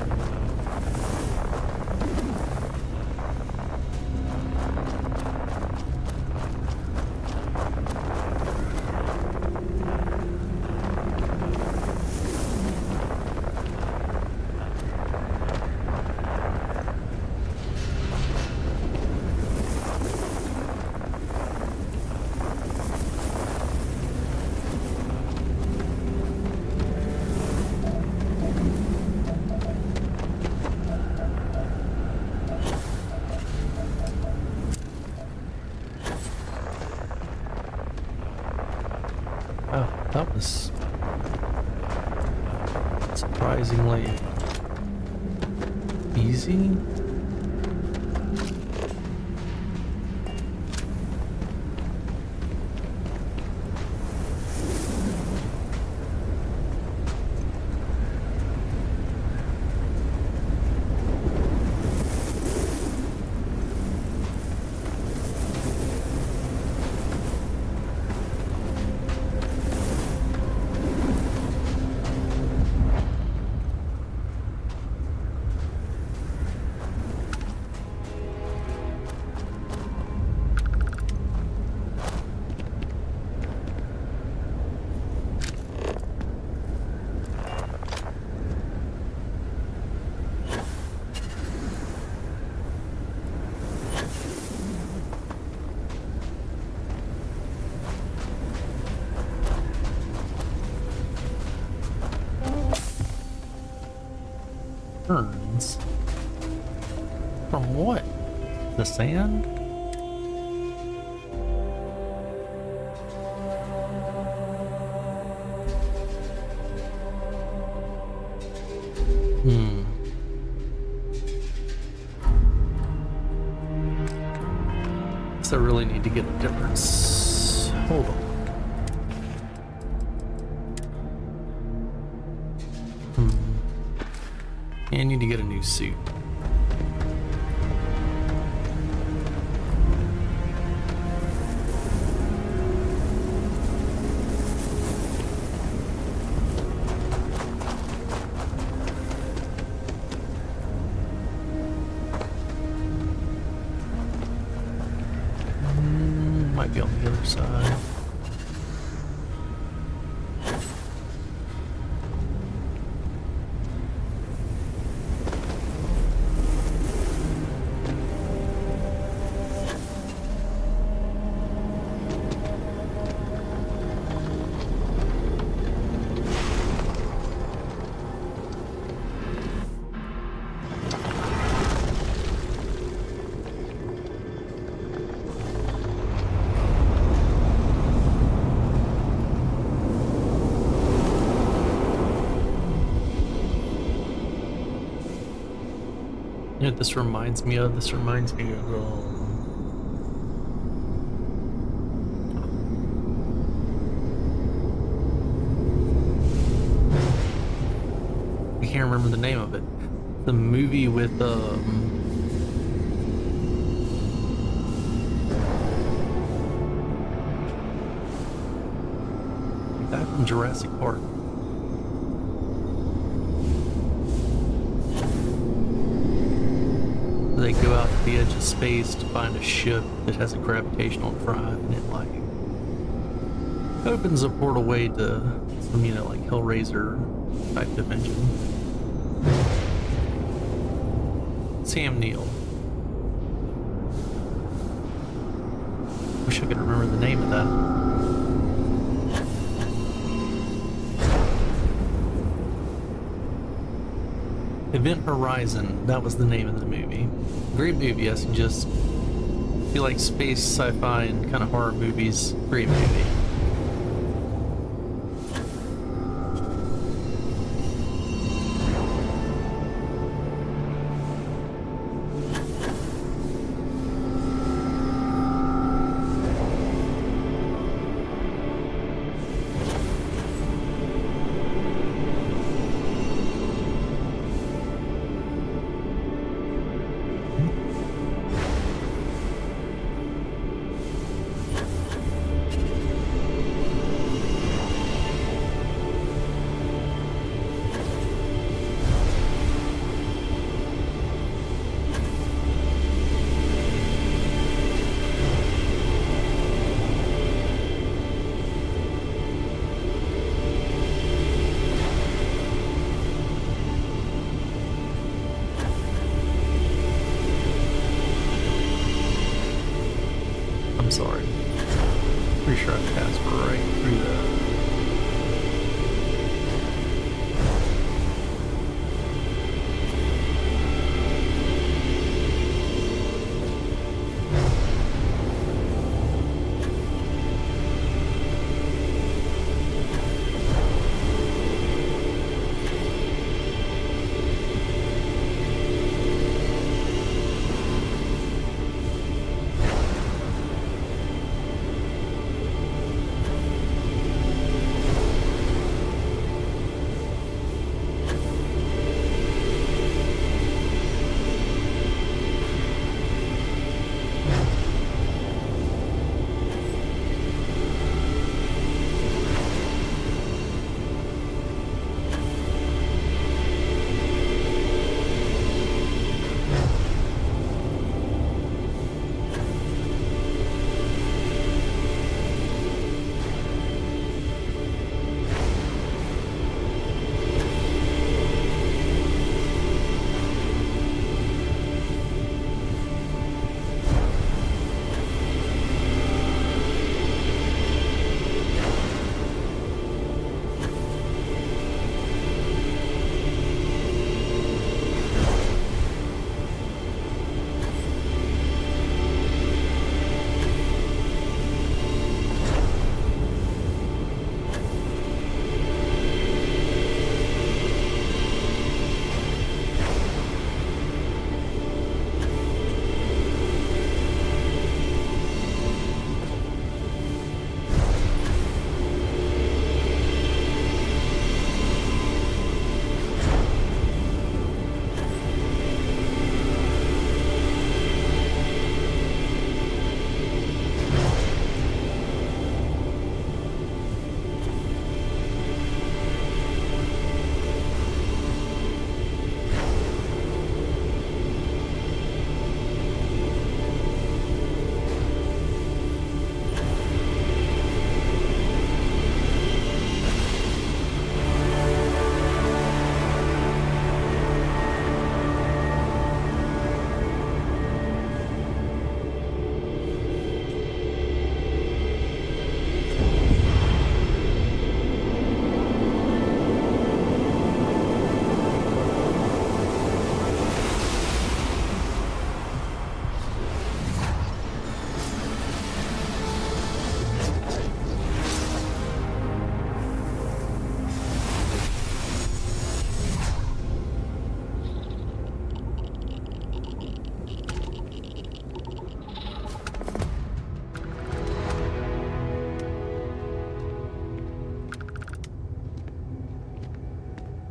Oh, that was surprisingly easy. Turns from what? The sand? So I really need to get a difference. Hold on. I need to get a new suit. Might be on the other side. You know what this reminds me of? This reminds me of I can't remember the name of it. The movie with the guy from Jurassic Park. They go out to the edge of space to find a ship that has a gravitational drive, and it like opens a portal way to some, you know, like Hellraiser type dimension. Sam Neill. Wish I could remember the name of that. Event Horizon, that was the name of the movie. Great movie, yes, and just if you like space, sci-fi, and kind of horror movies, great movie.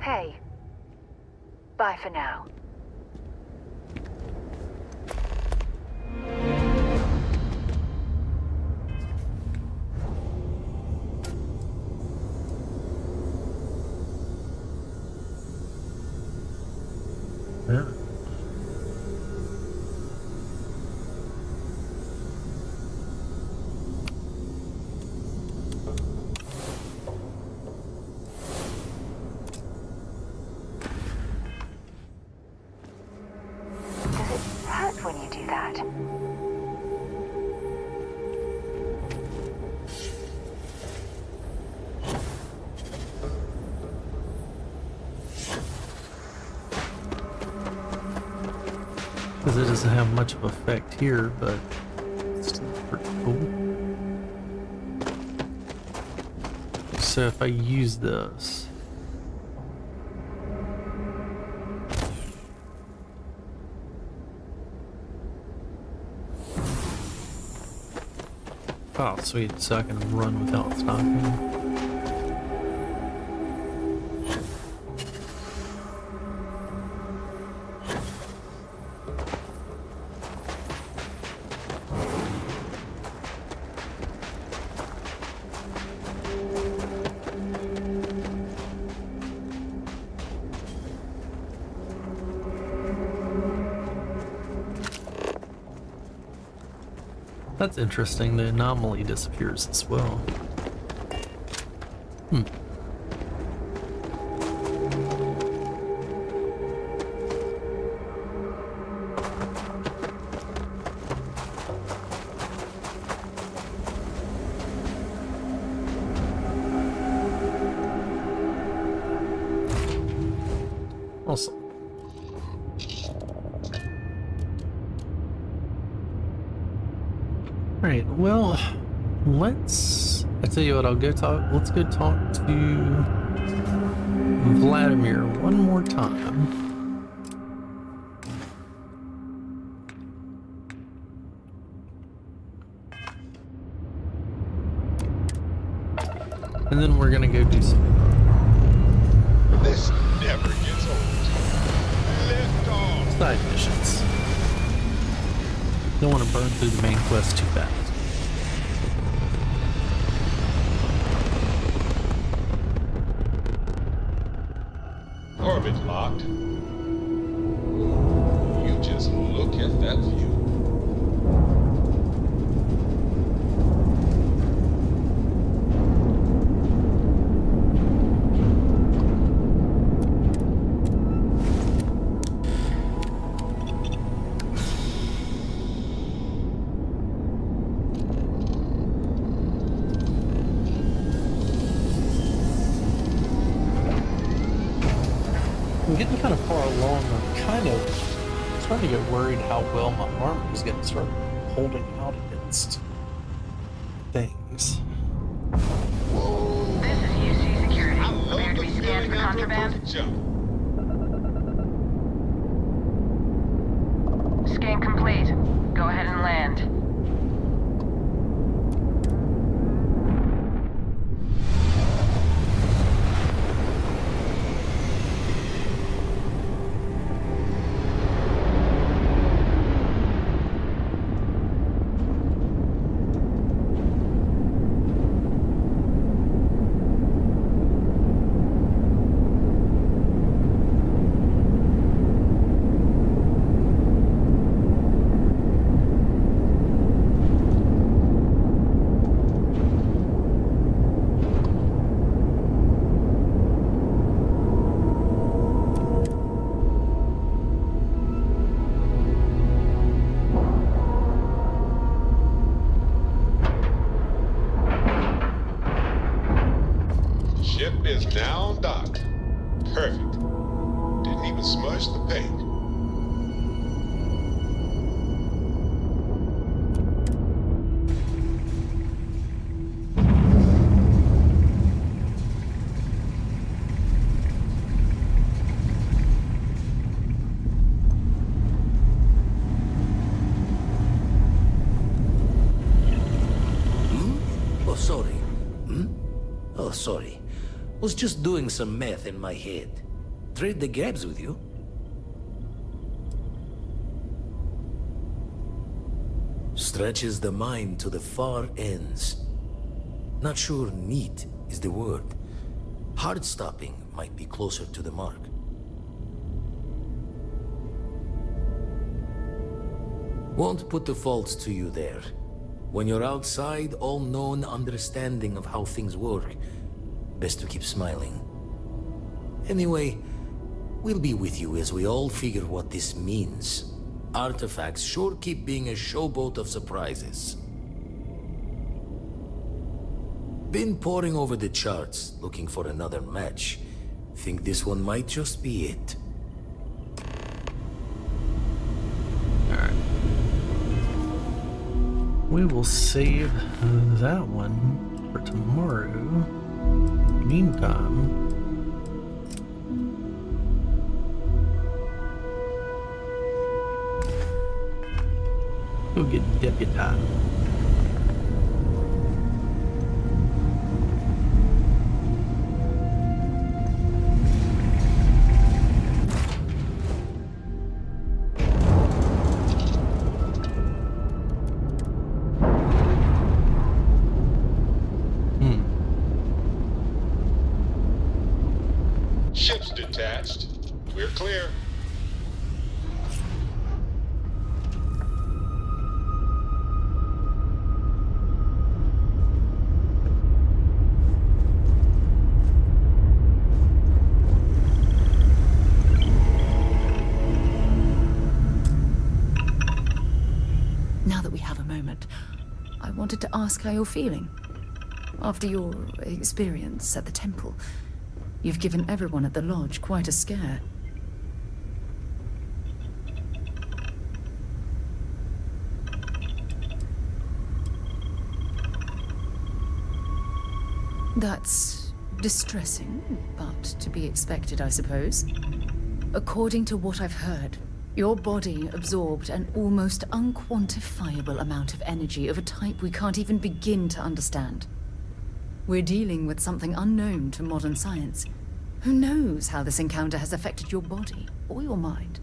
Hey. Bye for now. Yeah. Does it hurt when you do that? Because it doesn't have much of effect here, but it's still pretty cool. So if I use this, oh sweet, so I can run without stopping. That's interesting, the anomaly disappears as well. Awesome. Alright, well, I tell you what, let's go talk to Vladimir one more time. And then we're gonna go do some This never gets old. Lift off. side missions. Don't want to burn through the main quest too fast. Orbit locked. You just look at that view. I'm getting kind of far along. I'm kind of starting to get worried how well my armor is going to start holding out against things. This is UC Security. Appear to be scanned for contraband. Scan complete. Go ahead and land. Ship is now docked. Perfect. Didn't even smudge the paint. Oh, sorry. Oh, sorry. Was just doing some math in my head. trade the gabs with you. Stretches the mind to the far ends. Not sure neat is the word. Heart-stopping might be closer to the mark. Won't put the faults to you there. When you're outside all known understanding of how things work, best to keep smiling. Anyway, we'll be with you as we all figure what this means. Artifacts sure keep being a showboat of surprises. Been poring over the charts, looking for another match. Think this one might just be it. Alright. We will save that one for tomorrow. Meantime, we'll get deputized. Ship's detached. We're clear. Now that we have a moment, I wanted to ask how you're feeling. After your experience at the temple, you've given everyone at the lodge quite a scare. That's distressing, but to be expected, I suppose. According to what I've heard, your body absorbed an almost unquantifiable amount of energy of a type we can't even begin to understand. We're dealing with something unknown to modern science. Who knows how this encounter has affected your body or your mind?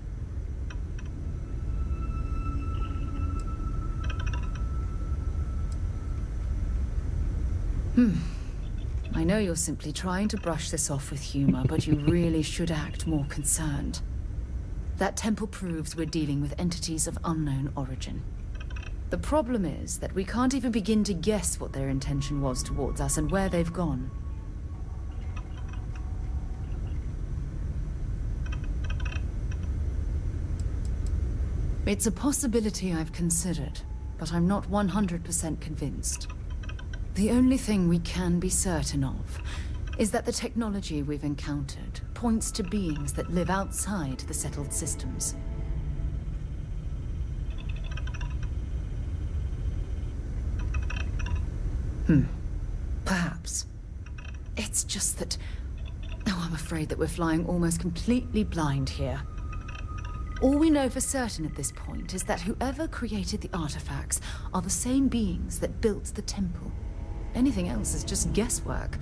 I know you're simply trying to brush this off with humor, but you really should act more concerned. That temple proves we're dealing with entities of unknown origin. The problem is that we can't even begin to guess what their intention was towards us and where they've gone. It's a possibility I've considered, but I'm not 100% convinced. The only thing we can be certain of is that the technology we've encountered points to beings that live outside the settled systems. Perhaps. It's just that... Oh, I'm afraid that we're flying almost completely blind here. All we know for certain at this point is that whoever created the artifacts are the same beings that built the temple. Anything else is just guesswork.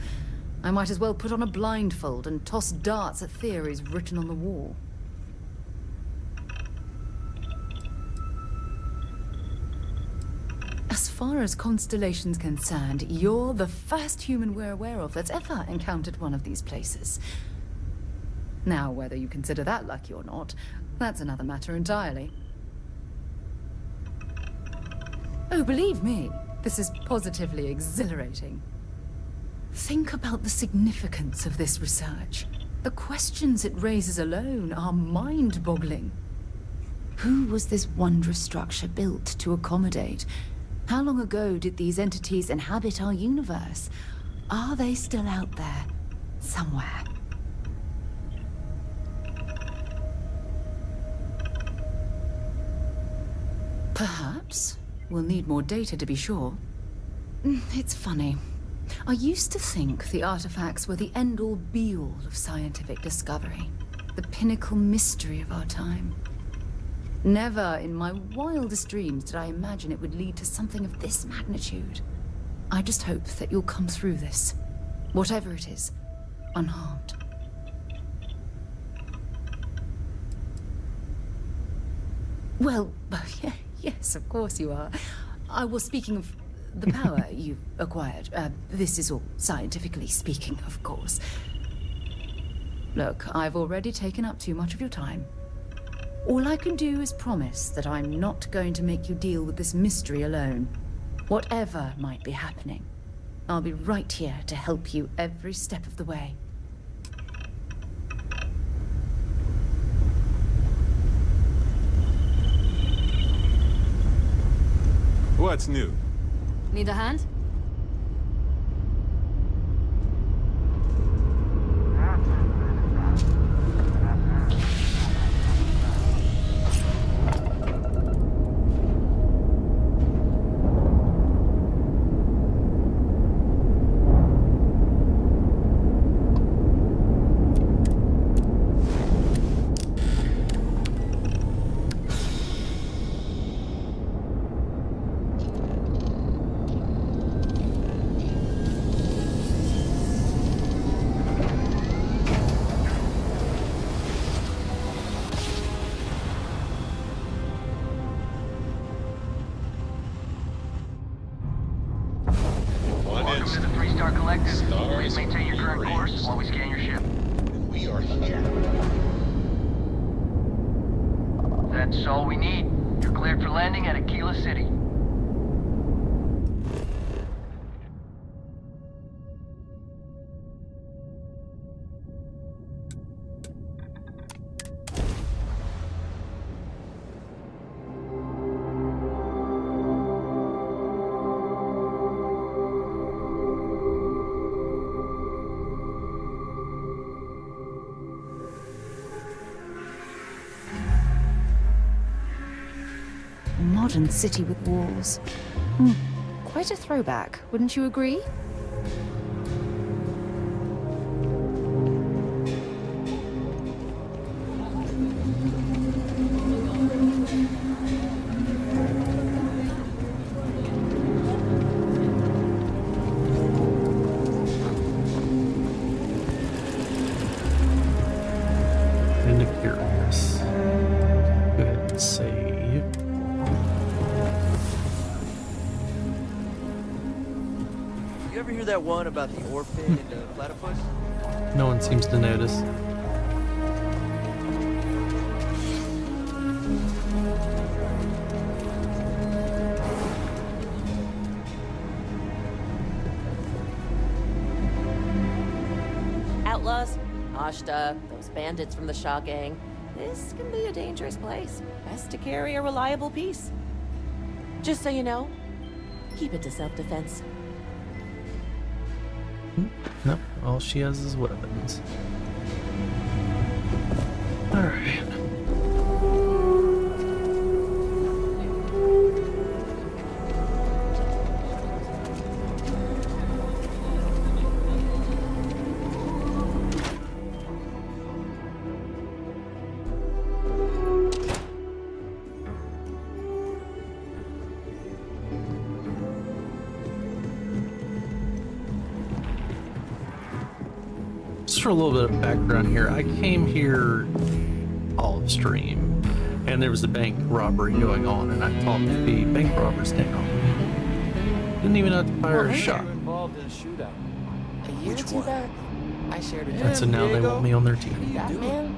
I might as well put on a blindfold and toss darts at theories written on the wall. As far as Constellation's concerned, you're the first human we're aware of that's ever encountered one of these places. Now, whether you consider that lucky or not, that's another matter entirely. Oh, believe me, this is positively exhilarating. Think about the significance of this research. The questions it raises alone are mind-boggling. Who was this wondrous structure built to accommodate? How long ago did these entities inhabit our universe? Are they still out there, somewhere? Perhaps. We'll need more data to be sure. It's funny. I used to think the artifacts were the end-all be-all of scientific discovery. The pinnacle mystery of our time. Never in my wildest dreams did I imagine it would lead to something of this magnitude. I just hope that you'll come through this, whatever it is, unharmed. Well, yes, of course you are. I was speaking of the power you acquired. This is all scientifically speaking, of course. Look, I've already taken up too much of your time. All I can do is promise that I'm not going to make you deal with this mystery alone. Whatever might be happening, I'll be right here to help you every step of the way. What's new? Need a hand? Welcome to the Three-Star Collective. Please maintain your current course while we scan your ship. And we are here. That's all we need. You're cleared for landing at Aquila City. Modern city with walls. Quite a throwback, wouldn't you agree? Kinda curious. Go ahead and save. You ever hear that one about the orphan and the platypus? No one seems to notice. Outlaws, Ashta, those bandits from the Shaw gang. This can be a dangerous place. Best to carry a reliable piece. Just so you know, keep it to self-defense. Nope, all she has is weapons. Alright. Just for a little bit of background here, I came here off stream, and there was a bank robbery going on, and I talked the bank robbers down. Didn't even have to fire a shot. Involved in a shootout. A year or two back, I shared a And so now they want me on their team. That man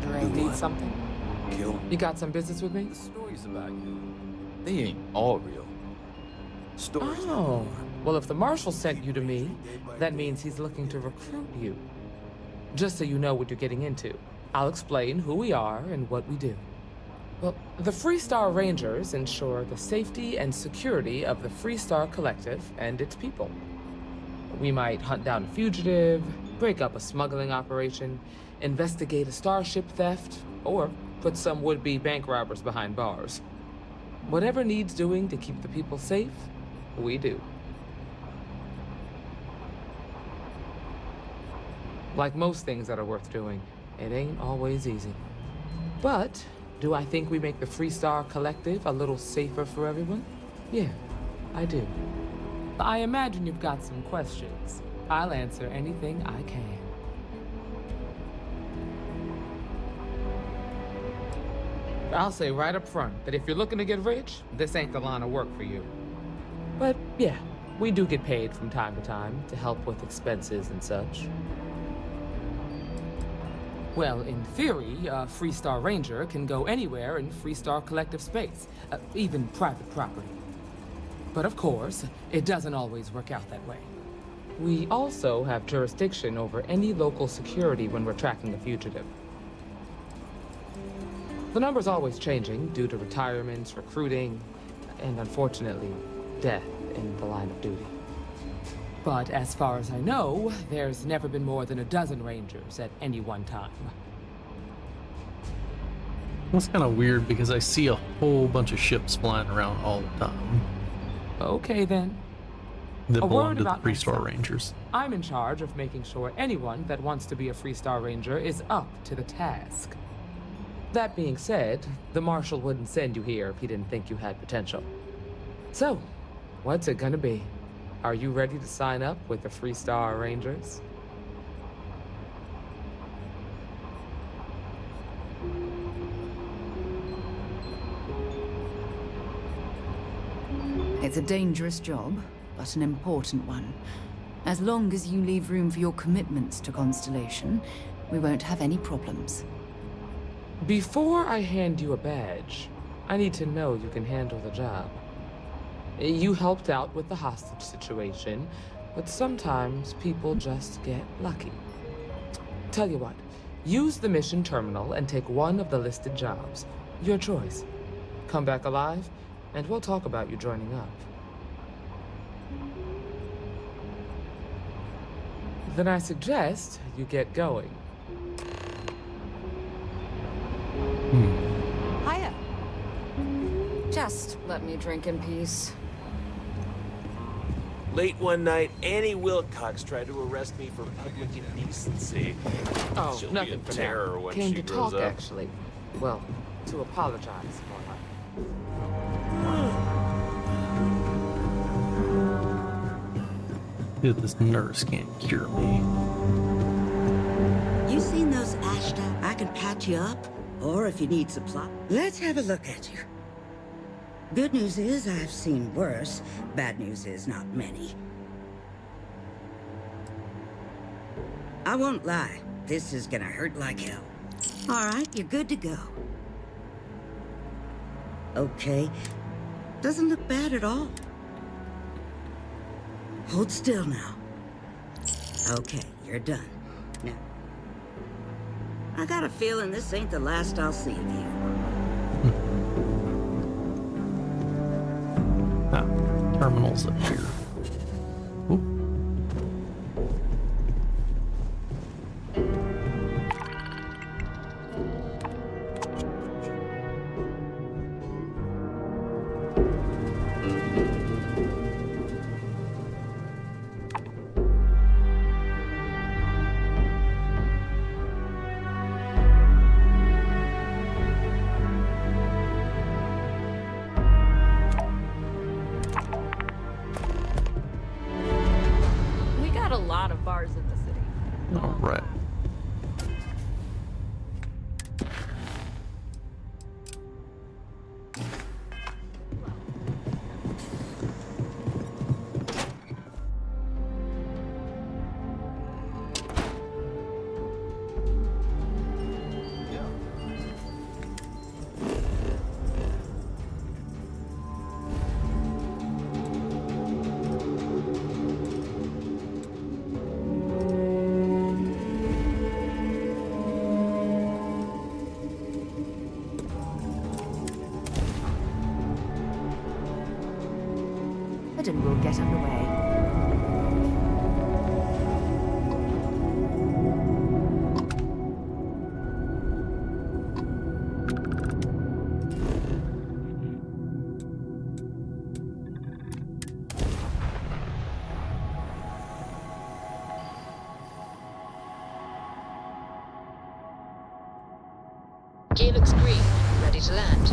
can need something. Kill. You got some business with me? The stories about you, they ain't all real. Stories. Oh, well, if the Marshal sent you to me, that means he's looking to recruit you. Just so you know what you're getting into, I'll explain who we are and what we do. Well, the Freestar Rangers ensure the safety and security of the Freestar Collective and its people. We might hunt down a fugitive, break up a smuggling operation, investigate a starship theft, or put some would-be bank robbers behind bars. Whatever needs doing to keep the people safe, we do. Like most things that are worth doing, it ain't always easy. But do I think we make the Freestar Collective a little safer for everyone? Yeah, I do. I imagine you've got some questions. I'll answer anything I can. I'll say right up front that if you're looking to get rich, this ain't the line of work for you. But yeah, we do get paid from time to time to help with expenses and such. Well, in theory, a Freestar Ranger can go anywhere in Freestar Collective space, even private property. But of course, it doesn't always work out that way. We also have jurisdiction over any local security when we're tracking a fugitive. The number's always changing due to retirements, recruiting, and unfortunately, death in the line of duty. But as far as I know, there's never been more than a dozen Rangers at any one time. That's kind of weird because I see a whole bunch of ships flying around all the time. Okay then. That A belong word to the about Freestar myself. Rangers. I'm in charge of making sure anyone that wants to be a Freestar Ranger is up to the task. That being said, the Marshal wouldn't send you here if he didn't think you had potential. So, what's it gonna be? Are you ready to sign up with the Freestar Rangers? It's a dangerous job, but an important one. As long as you leave room for your commitments to Constellation, we won't have any problems. Before I hand you a badge, I need to know you can handle the job. You helped out with the hostage situation, but sometimes people just get lucky. Tell you what, use the mission terminal and take one of the listed jobs. Your choice. Come back alive, and we'll talk about you joining up. Then I suggest you get going. Hiya. Just let me drink in peace. Late one night, Annie Wilcox tried to arrest me for public indecency. Oh, She'll be nothing in for terror now. when Came she to grows talk, up. actually. Well, to apologize, more like. Dude, this nurse can't cure me. You seen those Ashta? I can patch you up, or if you need supply. Let's have a look at you. Good news is I've seen worse. Bad news is not many. I won't lie. This is gonna hurt like hell. All right, you're good to go. Okay. Doesn't look bad at all. Hold still now. Okay, you're done. Now, I got a feeling this ain't the last I'll see of you. Terminals up here. Oop. All right. And we'll get underway. Gear looks green. Ready to land.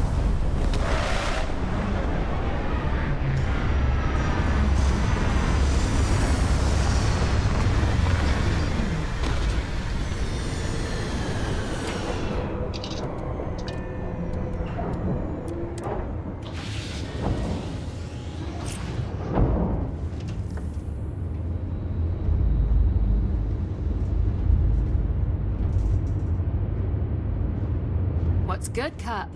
What's good, Cup?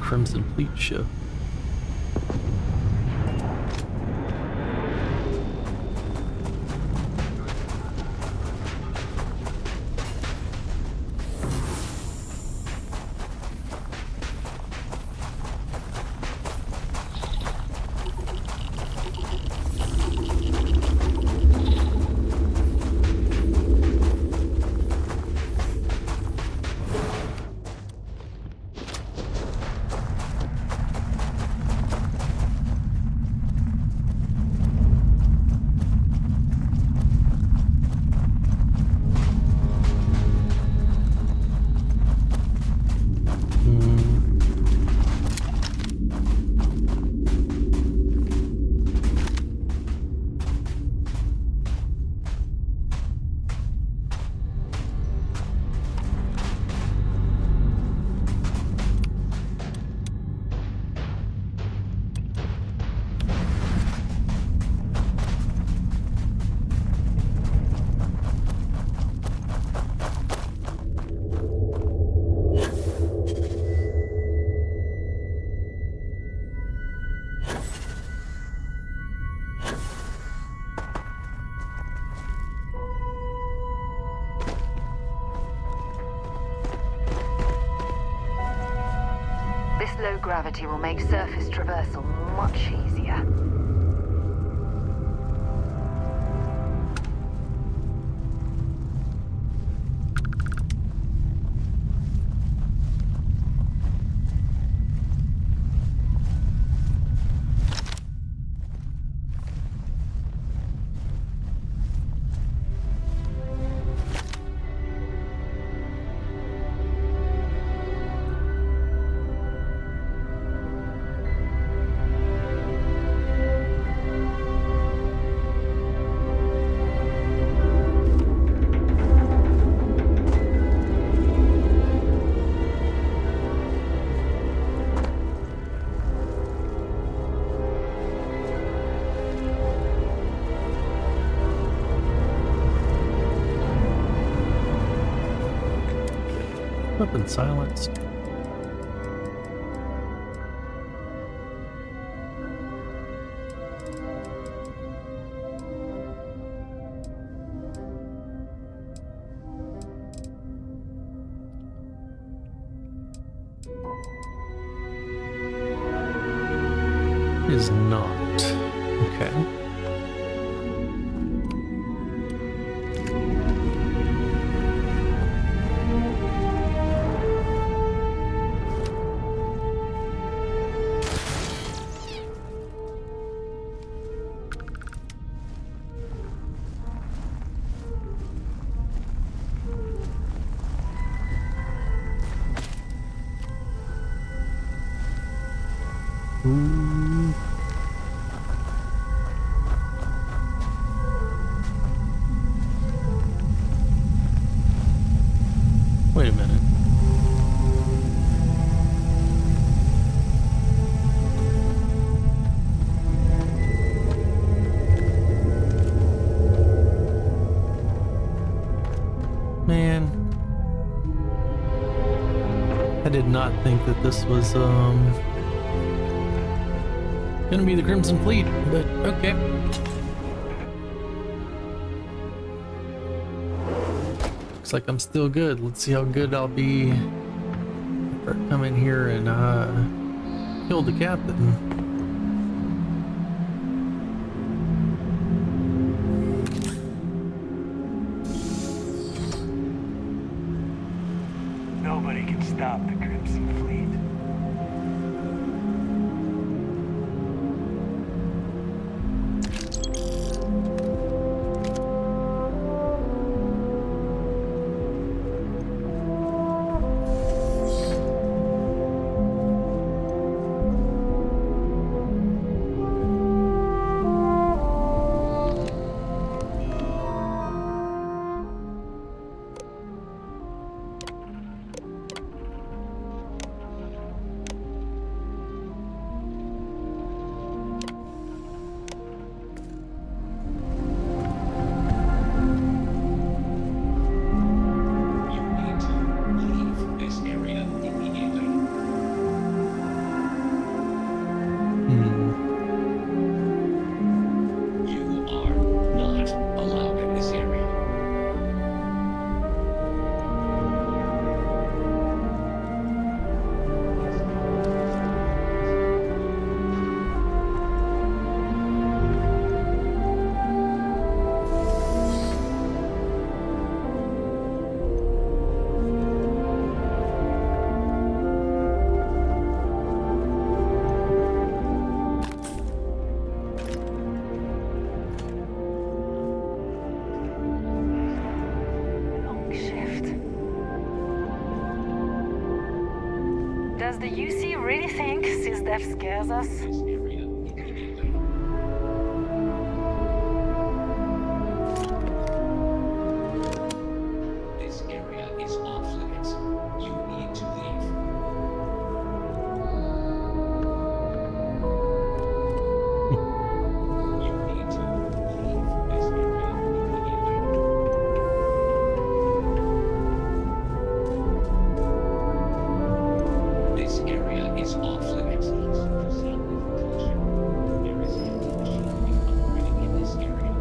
Crimson Fleet ship. This low gravity will make surface traversal much easier. Weapon silenced. Is not. Okay. Wait a minute. Man, I did not think that this was gonna be the Crimson Fleet, but okay. Looks like I'm still good. Let's see how good I'll be if I come in here and kill the captain. Nobody can stop the Crimson Fleet. Does the UC really think SysDef scares us? This area is off limits. You need to leave. You need to leave this area immediately. This area is off limits. Proceed with caution. There is heavy machinery operating in this area.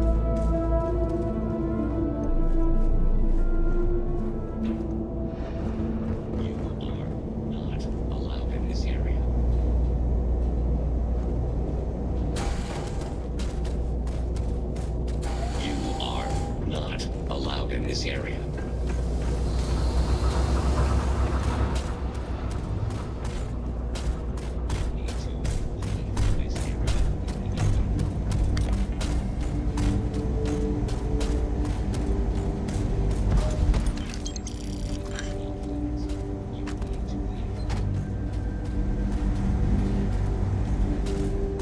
You are not allowed in this area. You are not allowed in this area.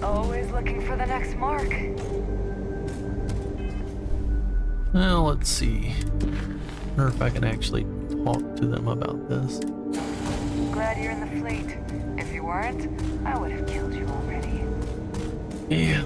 Always looking for the next mark. Well, let's see. Or if I can actually talk to them about this. Glad you're in the fleet. If you weren't, I would have killed you already. Yeah.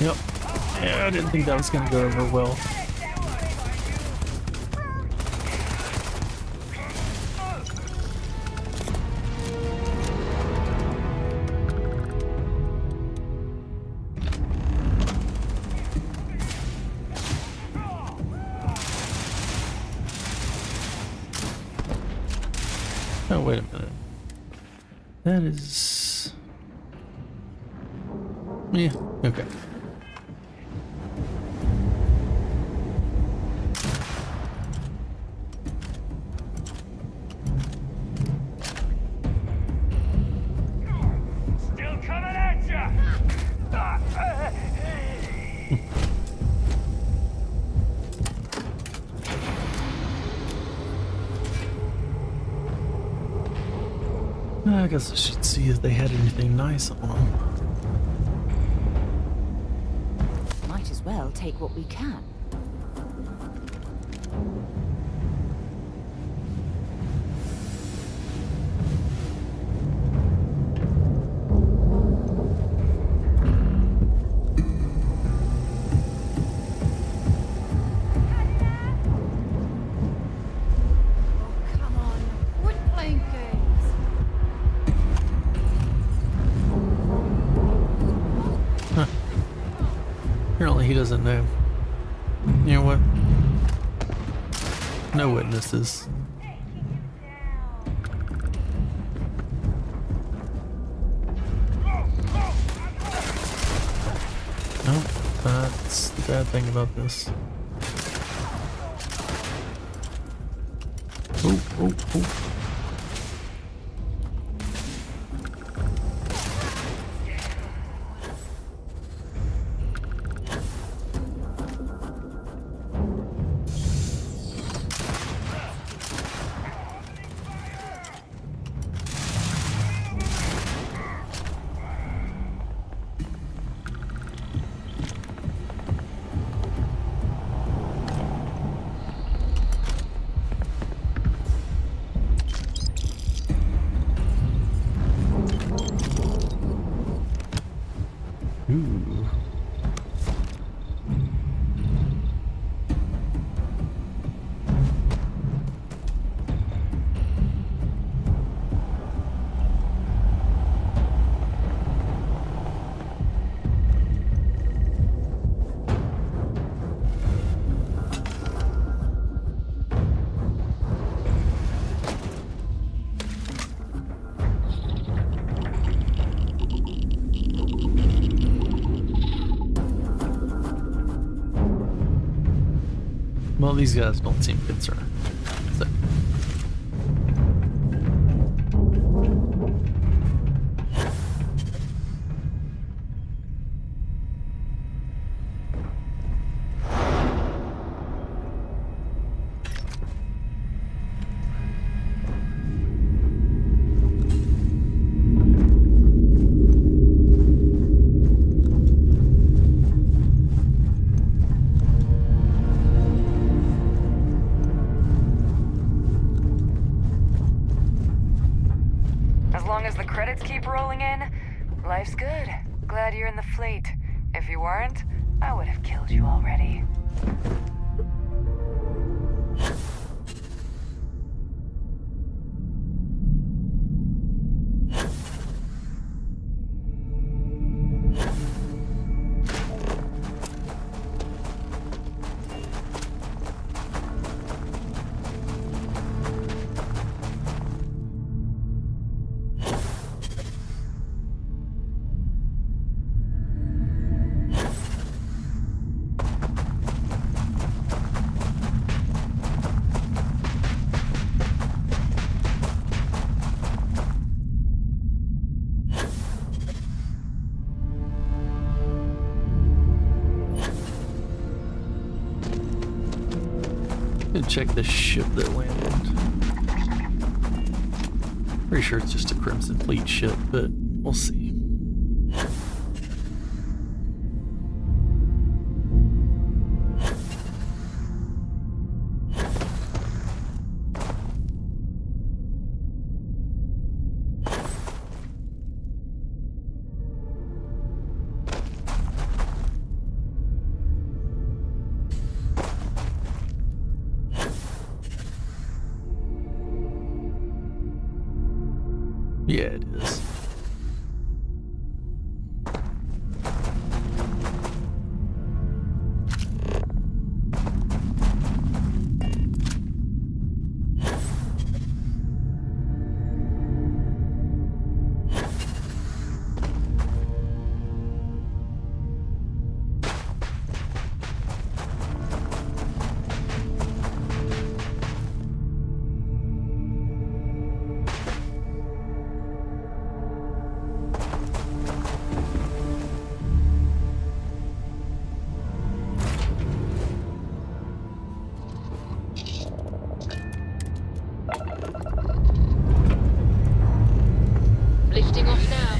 Yep. Yeah, I didn't think that was going to go over well. Oh, wait a minute. That is... Yeah, okay. Still coming at ya! I guess I should see if they had anything nice on them. Might as well take what we can. Apparently he doesn't know. You know what? No witnesses. No, that's the bad thing about this. Oh, oh, oh. Well, these guys don't seem concerned. So. As long as the credits keep rolling in, life's good. Glad you're in the fleet. If you weren't, I would have killed you already. Check the ship that landed. Pretty sure it's just a Crimson Fleet ship, but we'll see. Yeah, it is. Lifting off now.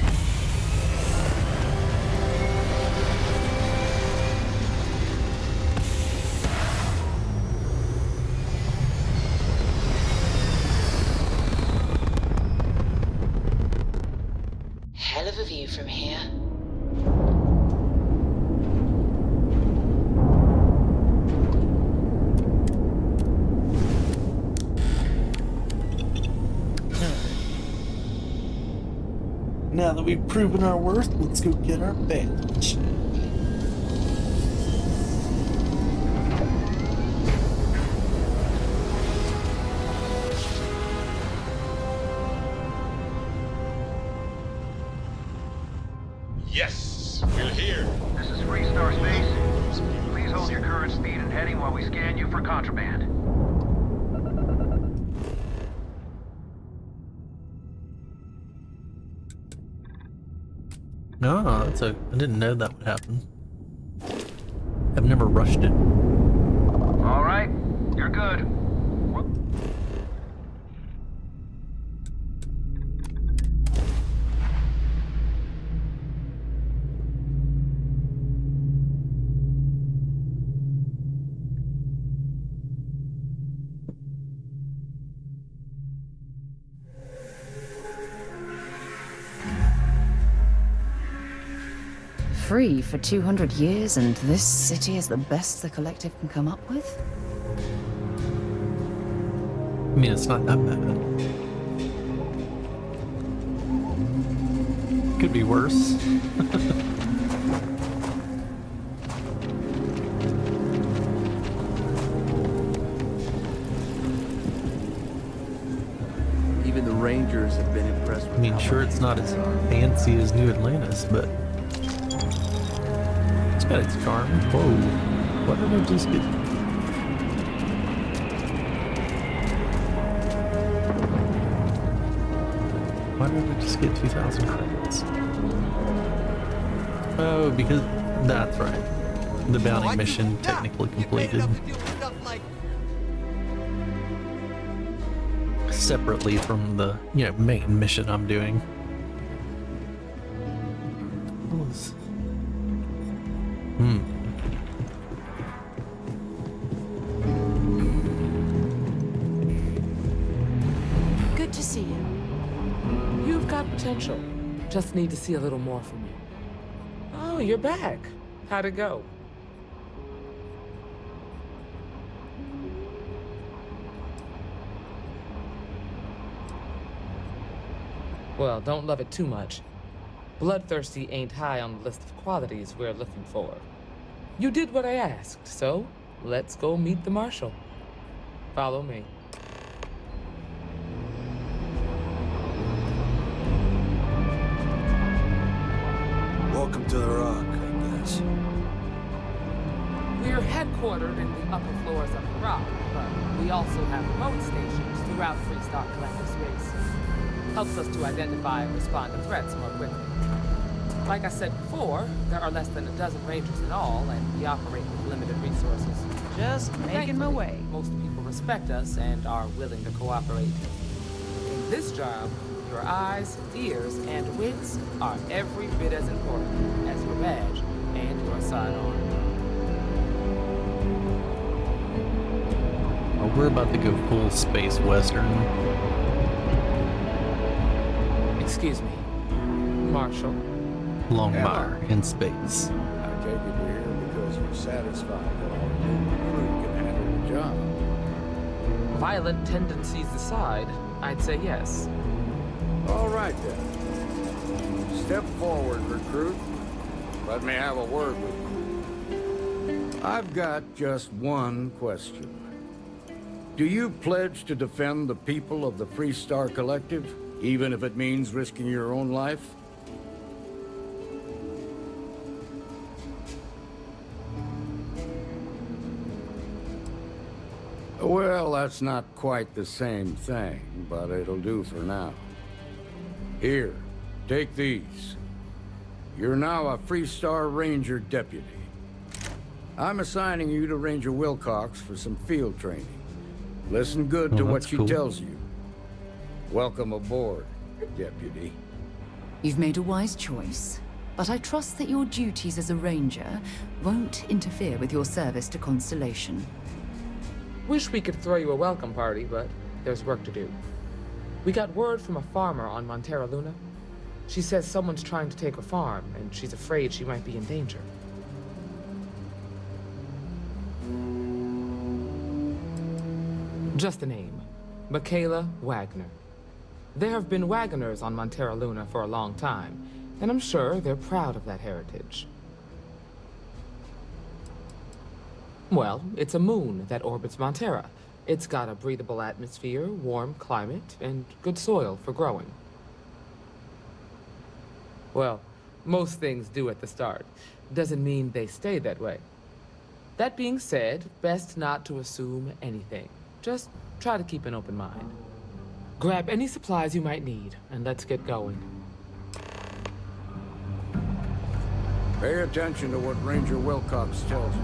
Hell of a view from here. Now that we've proven our worth, let's go get our badge. Yes, we're here. This is Freestar Space. Please hold your current speed and heading while we scan you for contraband. No, that's a. I didn't know that would happen. I've never rushed it. All right, you're good. Free for 200 years, and this city is the best the Collective can come up with? I mean, it's not that bad. Could be worse. Even the Rangers have been impressed with. I mean, sure, it's not as fancy as New Atlantis, but it's got its charm. Whoa, what did I just get? Why did I just get 2,000 credits? Oh, because that's right. The bounty mission technically completed. Separately from the, main mission I'm doing. What was... Good to see you. You've got potential. Just need to see a little more from you. Oh, you're back. How'd it go? Well, don't love it too much. Bloodthirsty ain't high on the list of qualities we're looking for. You did what I asked, so let's go meet the Marshal. Follow me. Welcome to the Rock, I guess. We're headquartered in the upper floors of the Rock, but we also have remote stations throughout Freestar Collective space. Helps us to identify and respond to threats more quickly. Like I said before, there are less than a dozen Rangers in all, and we operate with limited resources. Just making my way. Most people respect us and are willing to cooperate. In this job, your eyes, ears, and wits are every bit as important as your badge and your sidearm. Oh, we're about to go full space western. Excuse me, Marshal. Longmire in space. I take it you're here because you're satisfied that our new crew can handle the job. Violent tendencies aside, I'd say yes. All right, then. Step forward, recruit. Let me have a word with you. I've got just one question. Do you pledge to defend the people of the Freestar Collective, even if it means risking your own life? Well, that's not quite the same thing, but it'll do for now. Here, take these. You're now a Freestar Ranger deputy. I'm assigning you to Ranger Wilcox for some field training. Listen good to what she tells you. Welcome aboard, deputy. You've made a wise choice, but I trust that your duties as a ranger won't interfere with your service to Constellation. Wish we could throw you a welcome party, but there's work to do. We got word from a farmer on Montera Luna. She says someone's trying to take her farm, and she's afraid she might be in danger. Just a name. Mikaela Waggoner. There have been Waggoners on Montera Luna for a long time, and I'm sure they're proud of that heritage. Well, it's a moon that orbits Montera. It's got a breathable atmosphere, warm climate, and good soil for growing. Well, most things do at the start. Doesn't mean they stay that way. That being said, best not to assume anything. Just try to keep an open mind. Grab any supplies you might need, and let's get going. Pay attention to what Ranger Wilcox tells you.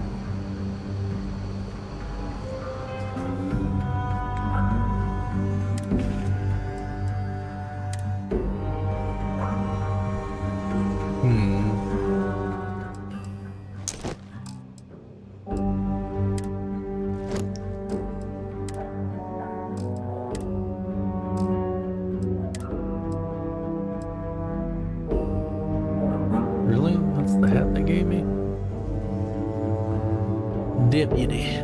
Really? That's the hat they gave me? Deputy.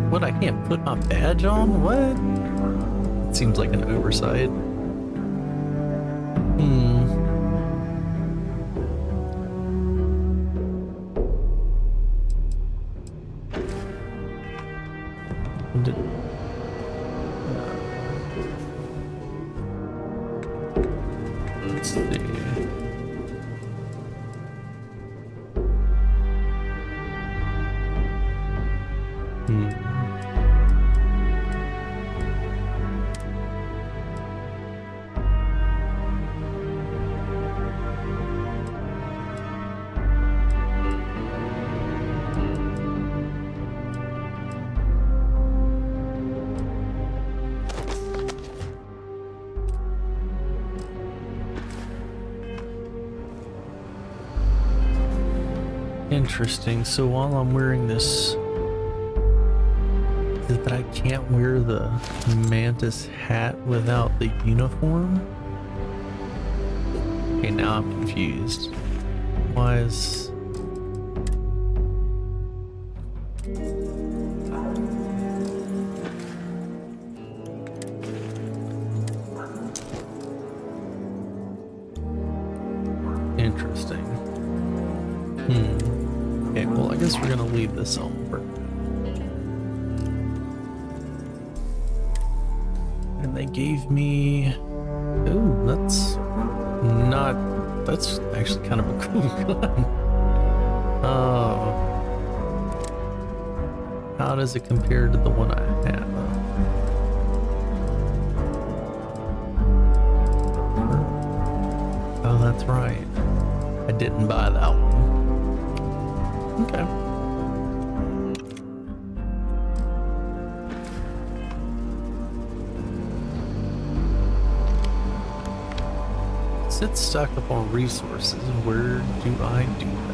What, I can't put my badge on? What? It seems like an oversight. see. Interesting. So while I'm wearing this, is it that I can't wear the mantis hat without the uniform? Okay, now I'm confused. Why is... Interesting. Okay, well, I guess we're gonna leave this on for now. And they gave me... Ooh, that's not... That's actually kind of a cool gun. How does it compare to the one I have? Oh, that's right. I didn't buy that one. Okay. Sit stocked up on resources. Where do I do that?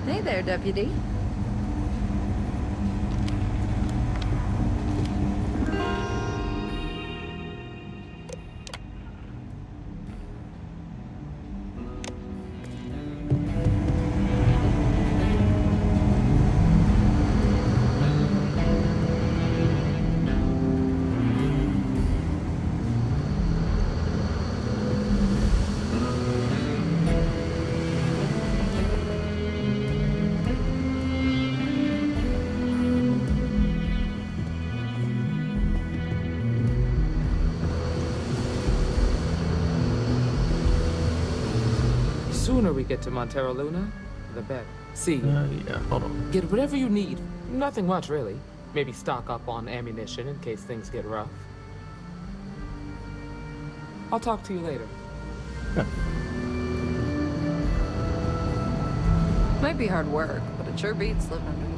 Hey there, Deputy. Sooner we get to Montero Luna, the better. See, yeah, hold on. Get whatever you need. Nothing much, really. Maybe stock up on ammunition in case things get rough. I'll talk to you later. Yeah. Might be hard work, but it sure beats living under the boot.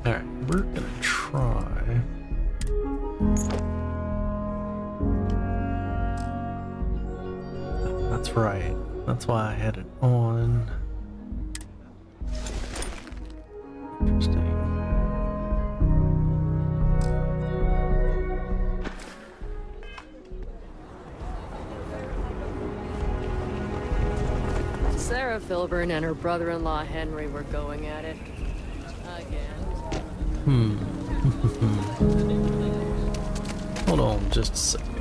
Alright, we're gonna try. That's right. That's why I had it on. Interesting. Sarah Filburn and her brother-in-law Henry were going at it. Again. Hold on just a second.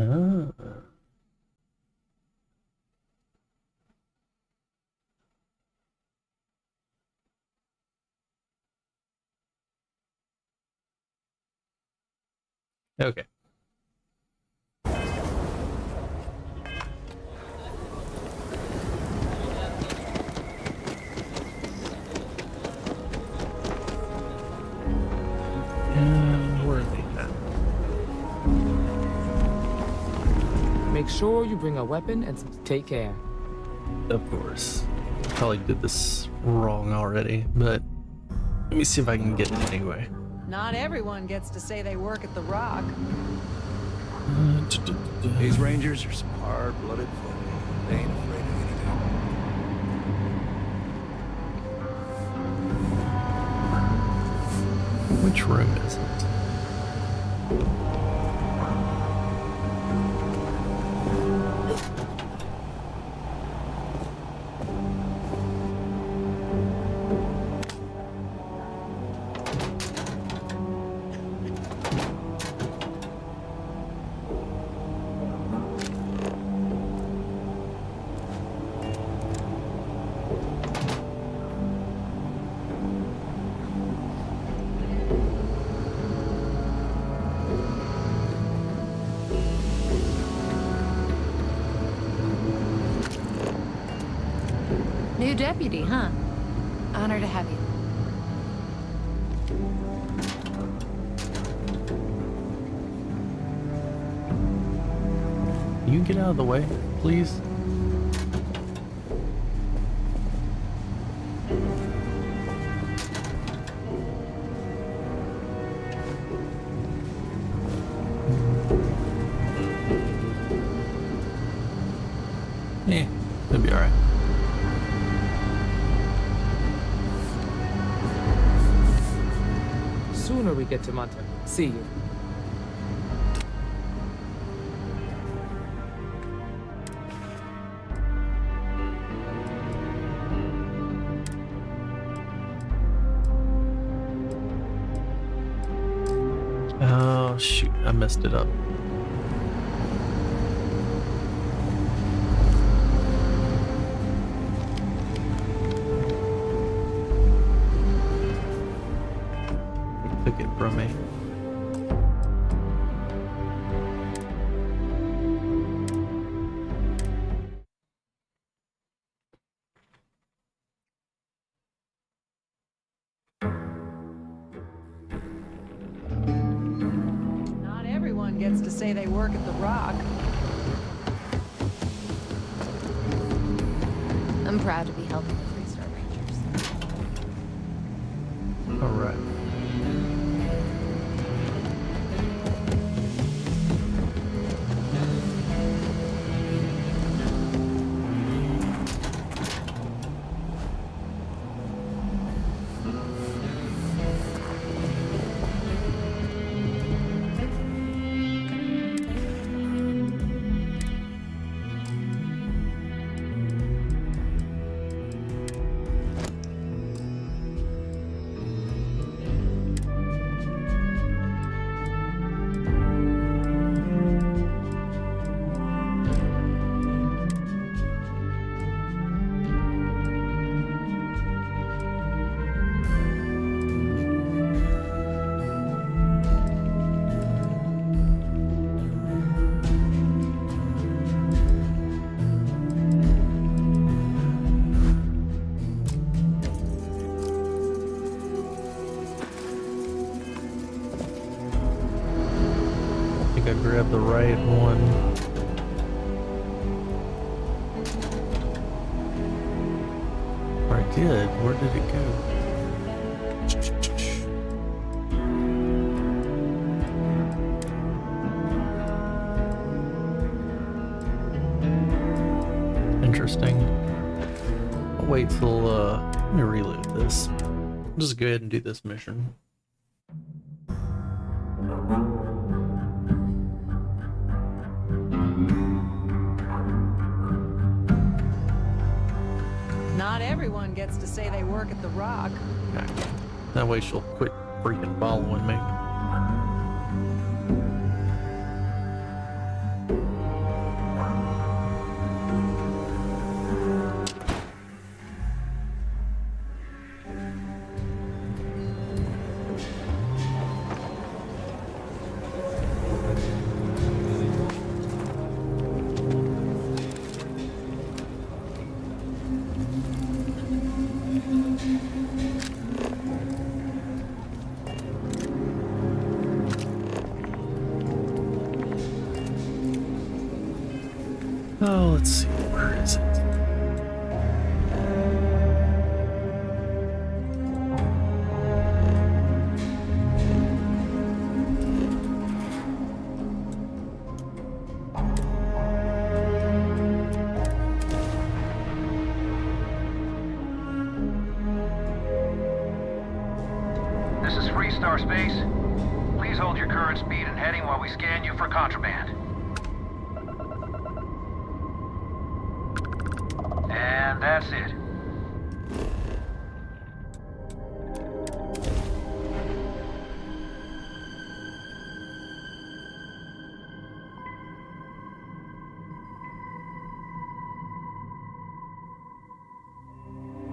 Ah. Okay. Where are they at? Make sure you bring a weapon and take care. Of course. Probably did this wrong already, but let me see if I can get it anyway. Not everyone gets to say they work at the Rock. These Rangers are some hard-blooded folk. They ain't afraid of anything. Which room is it? New deputy, huh? Honor to have you. Can you get out of the way, please? Yeah, it'll be alright. Sooner we get to Monte. See you. Oh shoot, I messed it up. Took it from me. Not everyone gets to say they work at the Rock. I'm proud to be helping the 3-star Rangers. All right. I grabbed the right one. Or I did. Where did it go? Interesting. I'll wait till, let me reload this. I'll just go ahead and do this mission. Not everyone gets to say they work at the Rock. Okay. That way she'll quit freaking following me. Freestar Space. Please hold your current speed and heading while we scan you for contraband. And that's it.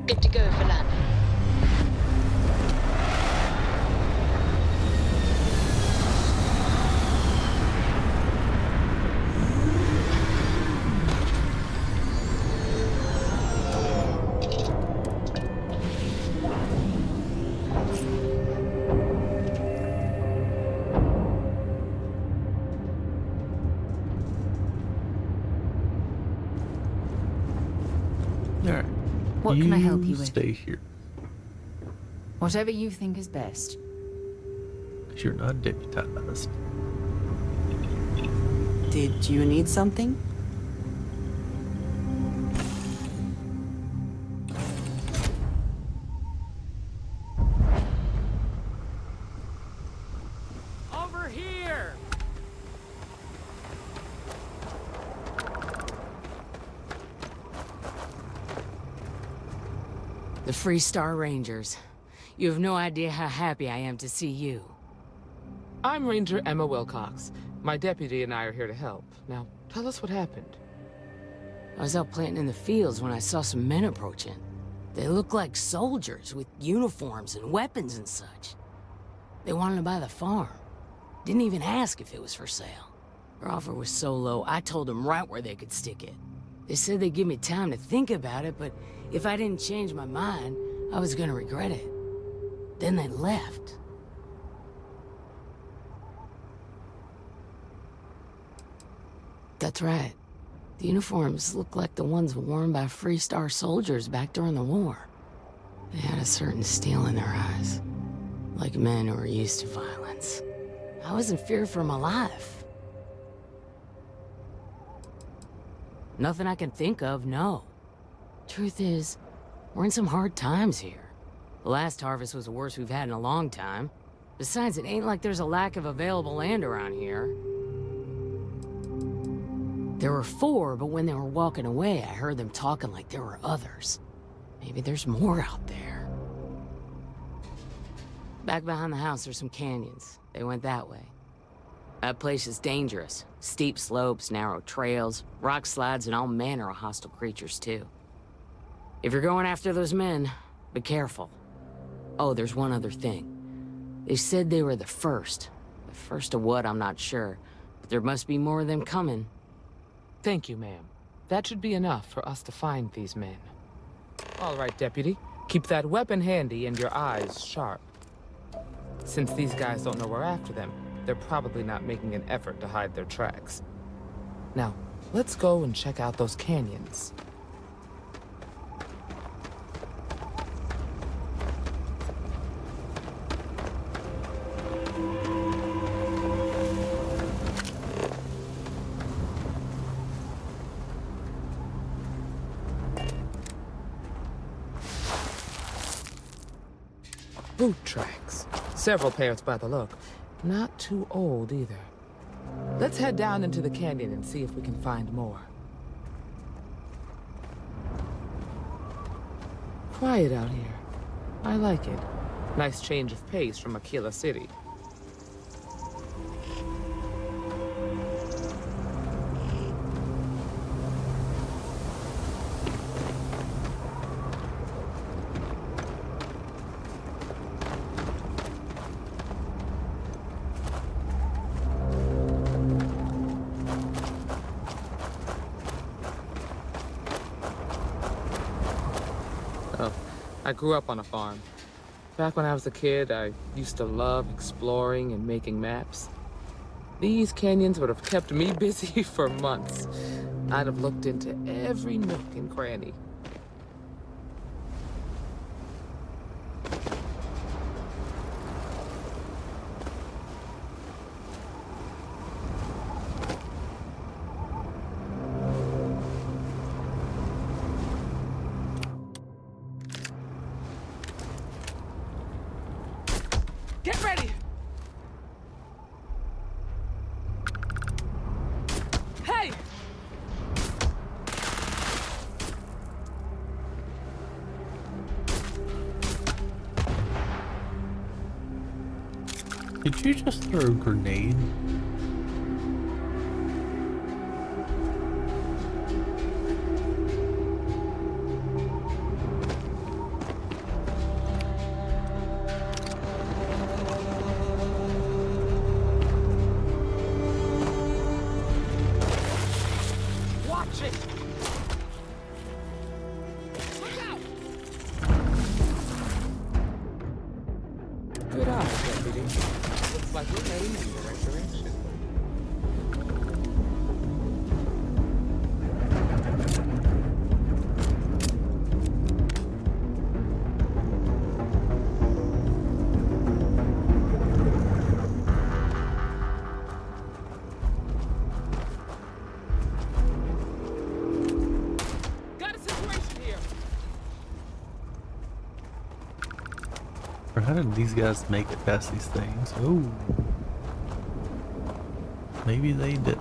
Good to go for landing. All right. What can I help you with? Stay here. Whatever you think is best. 'Cause you're not deputized. Did you need something? Over here! The Freestar Rangers. You have no idea how happy I am to see you. I'm Ranger Emma Wilcox. My deputy and I are here to help. Now, tell us what happened. I was out planting in the fields when I saw some men approaching. They looked like soldiers with uniforms and weapons and such. They wanted to buy the farm. Didn't even ask if it was for sale. Their offer was so low, I told them right where they could stick it. They said they'd give me time to think about it, but if I didn't change my mind, I was gonna regret it. Then they left. That's right. The uniforms looked like the ones worn by Freestar soldiers back during the war. They had a certain steel in their eyes, like men who were used to violence. I was in fear for my life. Nothing I can think of, no. Truth is, we're in some hard times here. The last harvest was the worst we've had in a long time. Besides, it ain't like there's a lack of available land around here. There were 4, but when they were walking away, I heard them talking like there were others. Maybe there's more out there. Back behind the house, there's some canyons. They went that way. That place is dangerous. Steep slopes, narrow trails, rock slides, and all manner of hostile creatures, too. If you're going after those men, be careful. Oh, there's one other thing. They said they were the first. The first of what, I'm not sure. But there must be more of them coming. Thank you, ma'am. That should be enough for us to find these men. All right, deputy. Keep that weapon handy and your eyes sharp. Since these guys don't know we're after them, they're probably not making an effort to hide their tracks. Now, let's go and check out those canyons. Boot tracks. Several pairs by the look. Not too old either. Let's head down into the canyon and see if we can find more. Quiet out here. I like it. Nice change of pace from Mikaela City. I grew up on a farm. Back when I was a kid, I used to love exploring and making maps. These canyons would have kept me busy for months. I'd have looked into every nook and cranny. Get ready! Hey! Did you just throw a grenade? Watch it! Look out! Good eye, deputy. Looks like we're heading in the right direction. Got a situation here. Or how did these guys make it past these things? Oh. Maybe they didn't.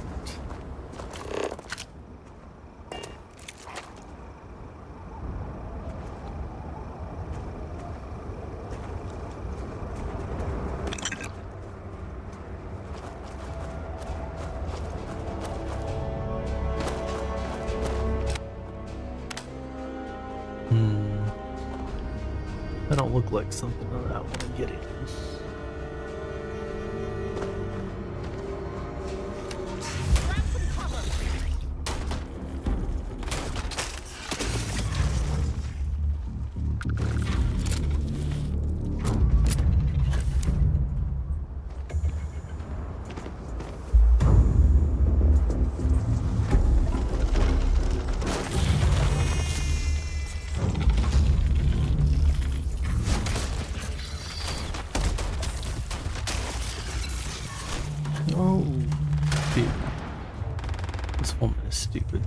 That don't look like something that I want to get in. Oh, dude. This woman is stupid.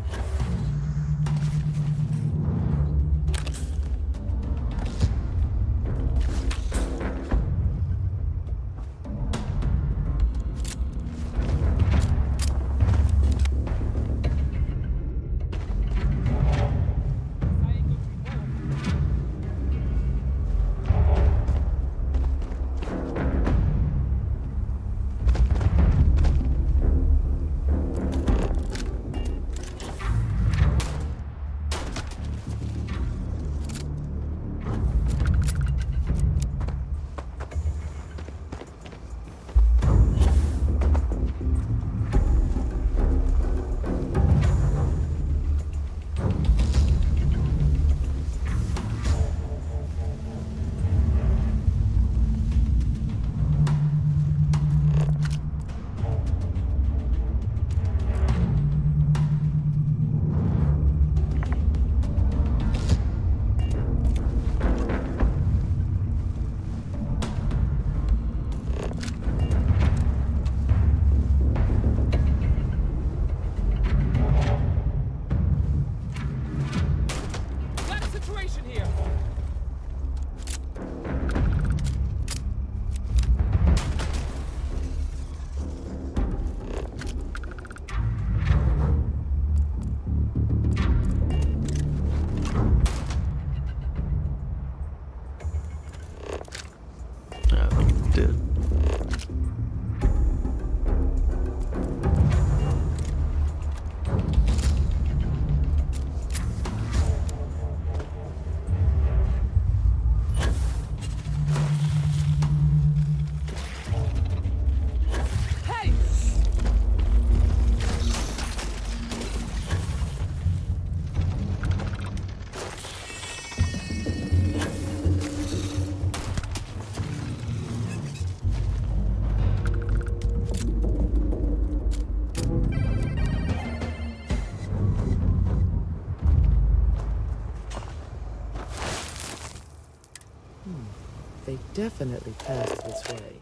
They definitely passed this way.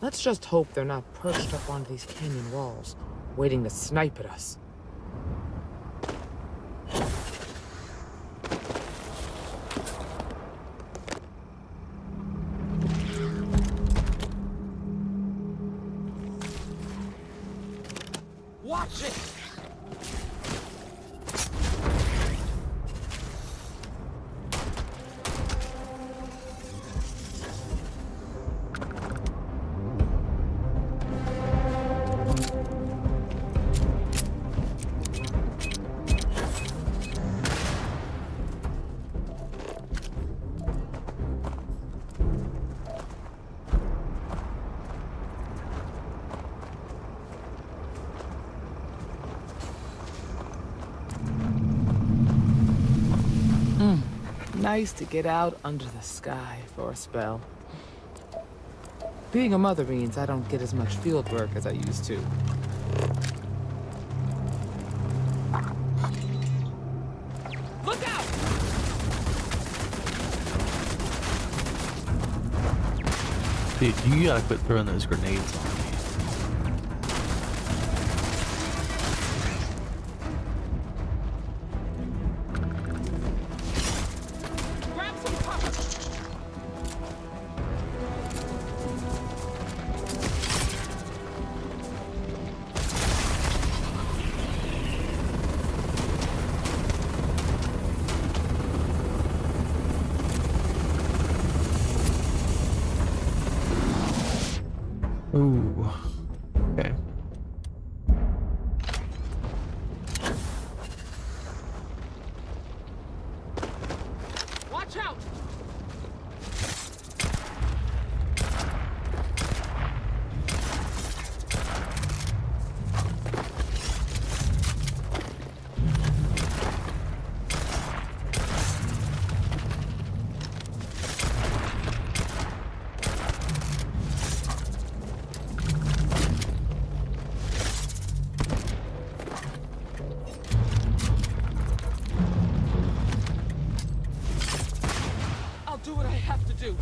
Let's just hope they're not perched up on these canyon walls, waiting to snipe at us. nice to get out under the sky for a spell. Being a mother means I don't get as much field work as I used to. Look out! Dude, you gotta quit throwing those grenades on me. Ooh, okay. Watch out! Do what I have to do.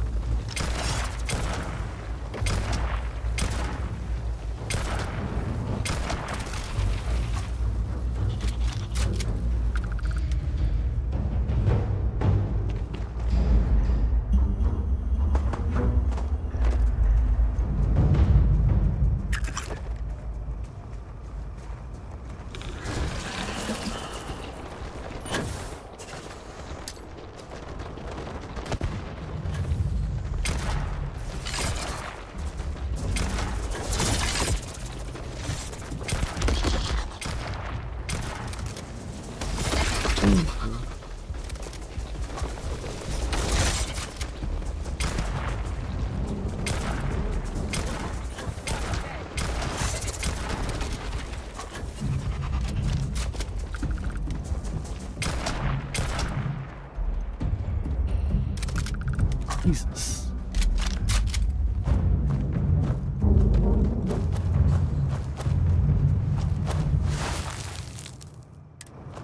Jesus.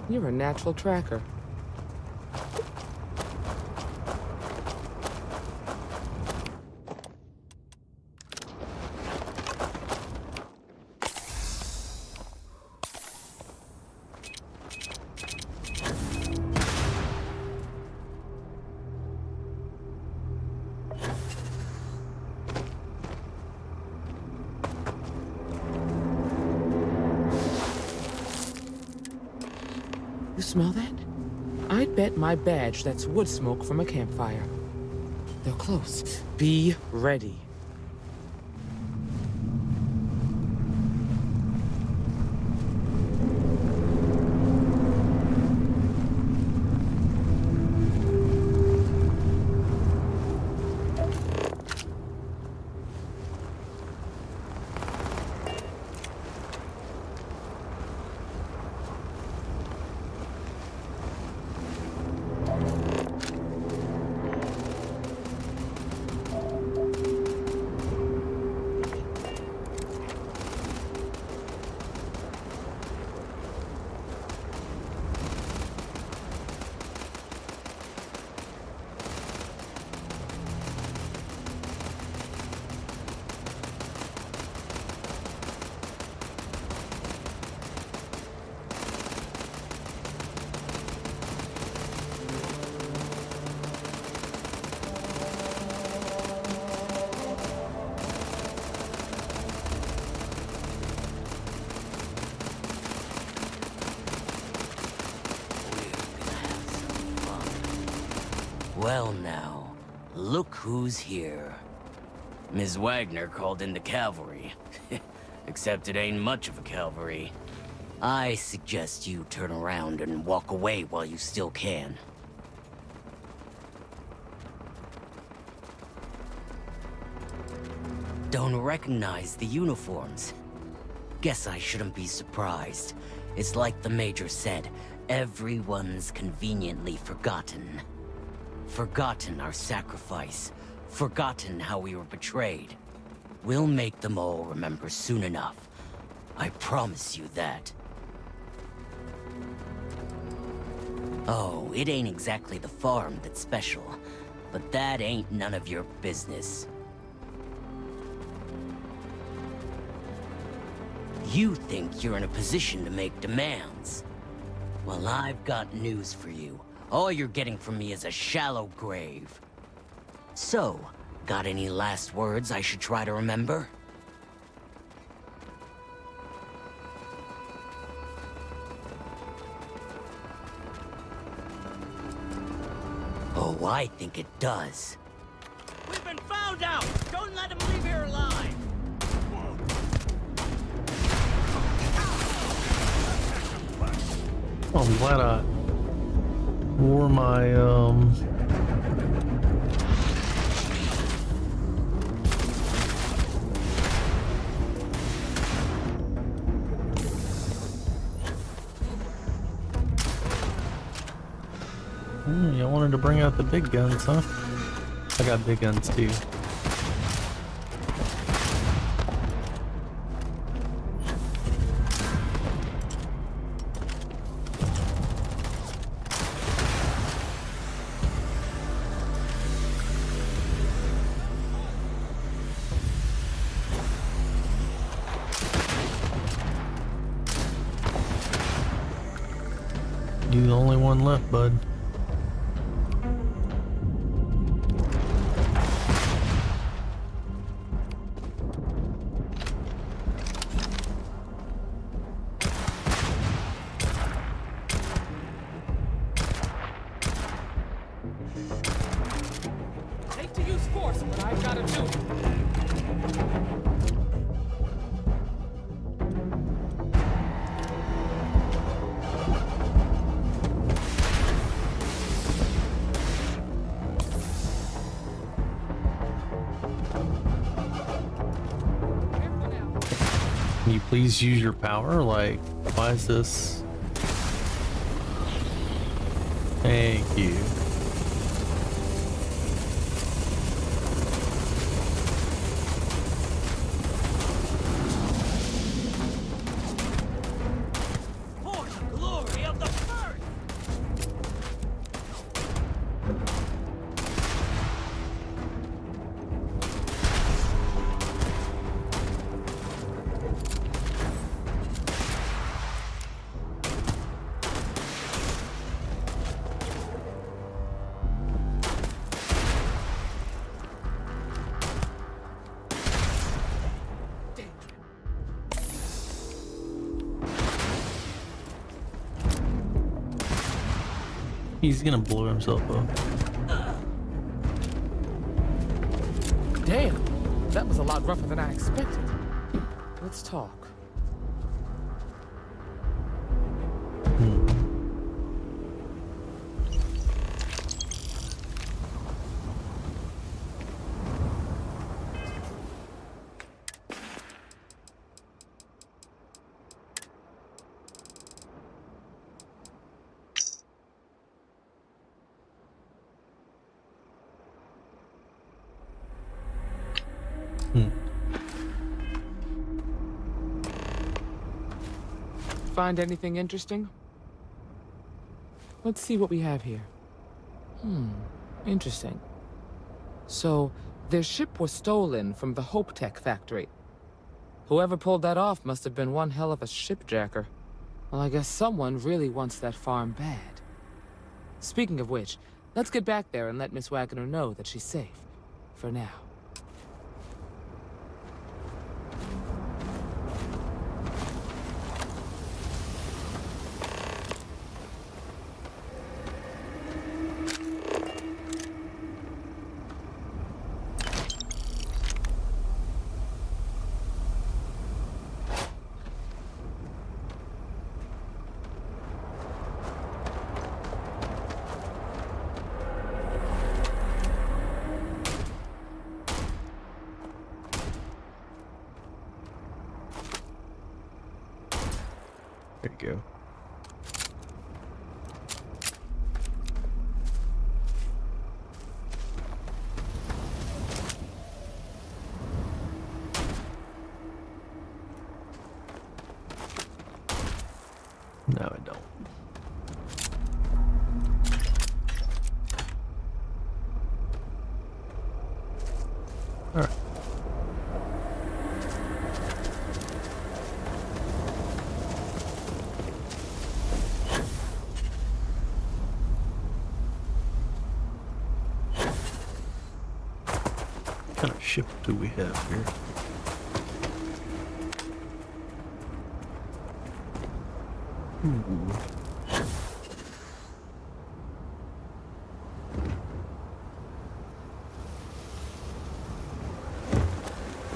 You're a natural tracker. You smell that? I'd bet my badge that's wood smoke from a campfire. They're close. Be ready. Well now, look who's here. Ms. Waggoner called in the cavalry. Except it ain't much of a cavalry. I suggest you turn around and walk away while you still can. Don't recognize the uniforms? Guess I shouldn't be surprised. It's like the Major said, everyone's conveniently forgotten. forgotten our sacrifice, forgotten how we were betrayed. We'll make them all remember soon enough. I promise you that. Oh, it ain't exactly the farm that's special, but that ain't none of your business. You think you're in a position to make demands. Well, I've got news for you. All you're getting from me is a shallow grave. So, got any last words I should try to remember? Oh, I think it does. We've been found out! Don't let him leave here alive! Oh, I'm glad I wore my, y'all wanted to bring out the big guns, huh? I got big guns too. You the only one left, bud. Hate to use force, but I've got to do it. Can you please use your power? Like, why is this? Thank you. For the glory of the first! He's gonna blow himself up. Damn, that was a lot rougher than I expected. Let's talk. Find anything interesting? Let's see what we have here. Interesting. So, their ship was stolen from the Hope Tech factory. Whoever pulled that off must have been one hell of a shipjacker. Well, I guess someone really wants that farm bad. Speaking of which, let's get back there and let Miss Waggoner know that she's safe. For now. There you go. No, I don't. All right. What kind of ship do we have here? Ooh.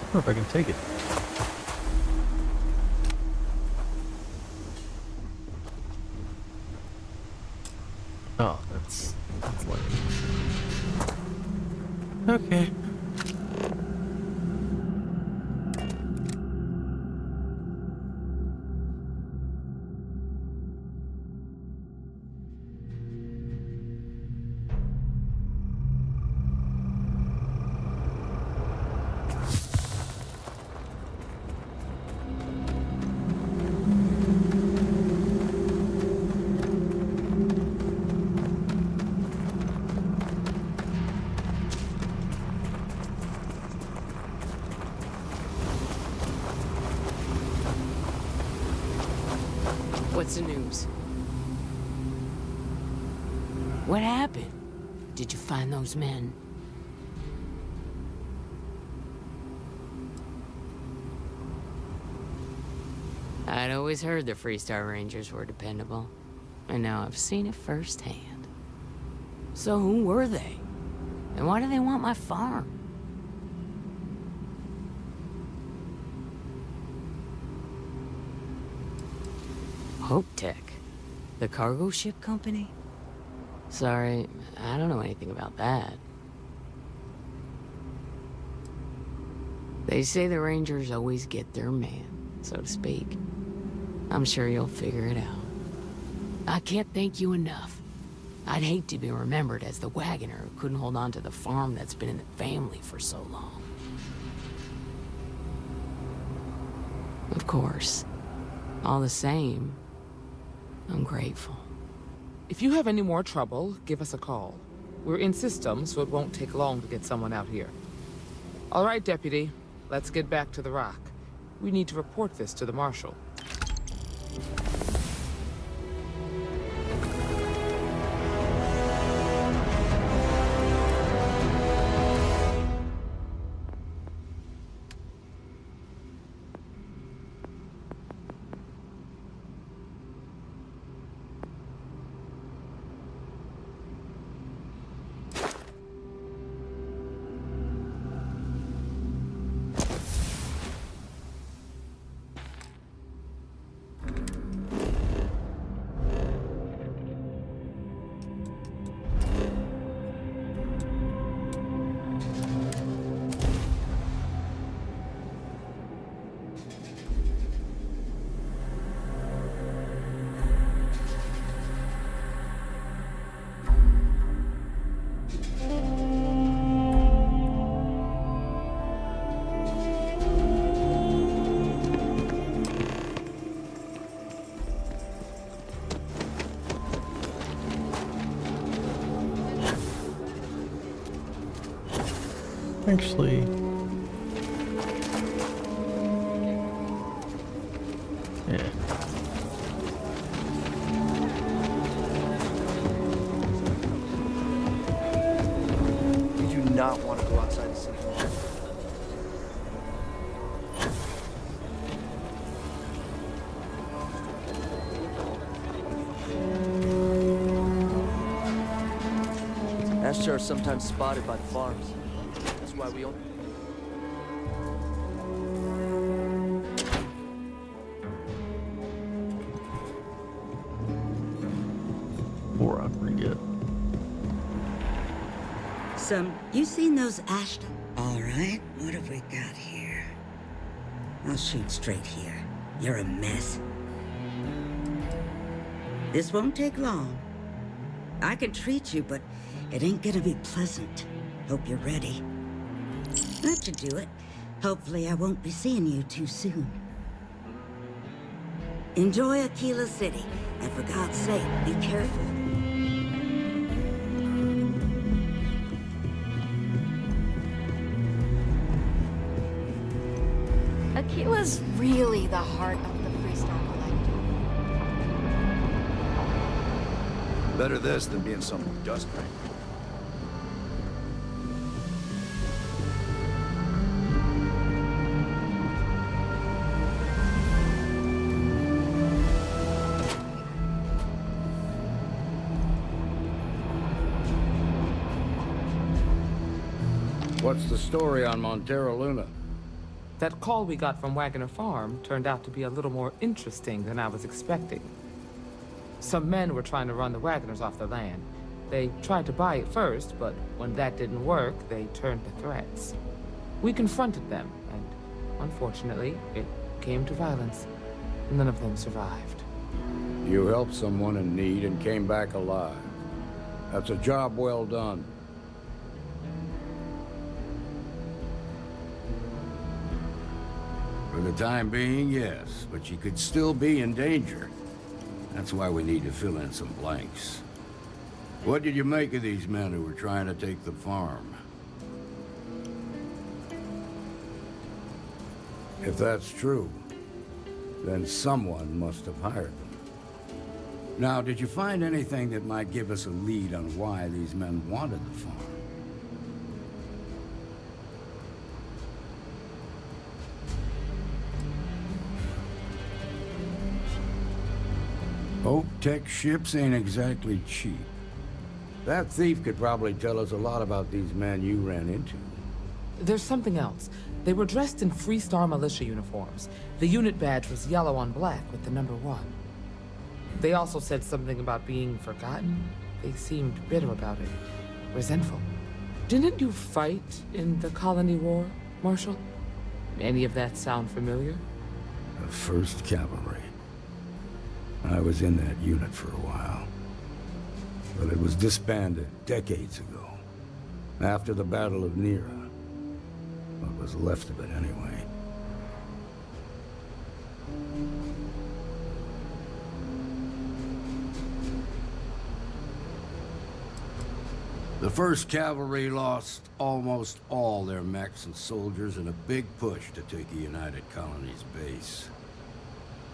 I wonder if I can take it. Oh, that's lame. Okay. What's the news? What happened? Did you find those men? I'd always heard the Freestar Rangers were dependable, and now I've seen it firsthand. So who were they? And why do they want my farm? Hope Tech, the cargo ship company? Sorry, I don't know anything about that. They say the Rangers always get their man, so to speak. I'm sure you'll figure it out. I can't thank you enough. I'd hate to be remembered as the Waggoner who couldn't hold on to the farm that's been in the family for so long. Of course. All the same, I'm grateful. If you have any more trouble, give us a call. We're in system, so it won't take long to get someone out here. All right, Deputy. Let's get back to the rock. We need to report this to the Marshal. Actually, yeah. You do not want to go outside the city. Ashtar are sometimes spotted by the farms. That's why we own. Or I forget. You seen those Ashton? All right, what have we got here? I'll shoot straight here. You're a mess. This won't take long. I can treat you, but it ain't gonna be pleasant. Hope you're ready. That should do it. Hopefully I won't be seeing you too soon. Enjoy Aquila City. And for God's sake, be careful. Mikaela's really the heart of the Freestar Collective. Better this than being some dust ring. What's the story on Montero Luna? That call we got from Waggoner Farm turned out to be a little more interesting than I was expecting. Some men were trying to run the Waggoners off the land. They tried to buy it first, but when that didn't work, they turned to threats. We confronted them, and unfortunately, it came to violence. None of them survived. You helped someone in need and came back alive. That's a job well done. For the time being, yes, but she could still be in danger. That's why we need to fill in some blanks. What did you make of these men who were trying to take the farm? If that's true, then someone must have hired them. Now, did you find anything that might give us a lead on why these men wanted the farm? Hope Tech ships ain't exactly cheap. That thief could probably tell us a lot about these men you ran into. There's something else. They were dressed in Freestar militia uniforms. The unit badge was yellow on black with the number 1. They also said something about being forgotten. They seemed bitter about it, resentful. Didn't you fight in the Colony War, Marshal? Any of that sound familiar? The 1st Cavalry. I was in that unit for a while. But it was disbanded decades ago, after the Battle of Nera. What was left of it, anyway. The 1st Cavalry lost almost all their mechs and soldiers in a big push to take a United Colonies base.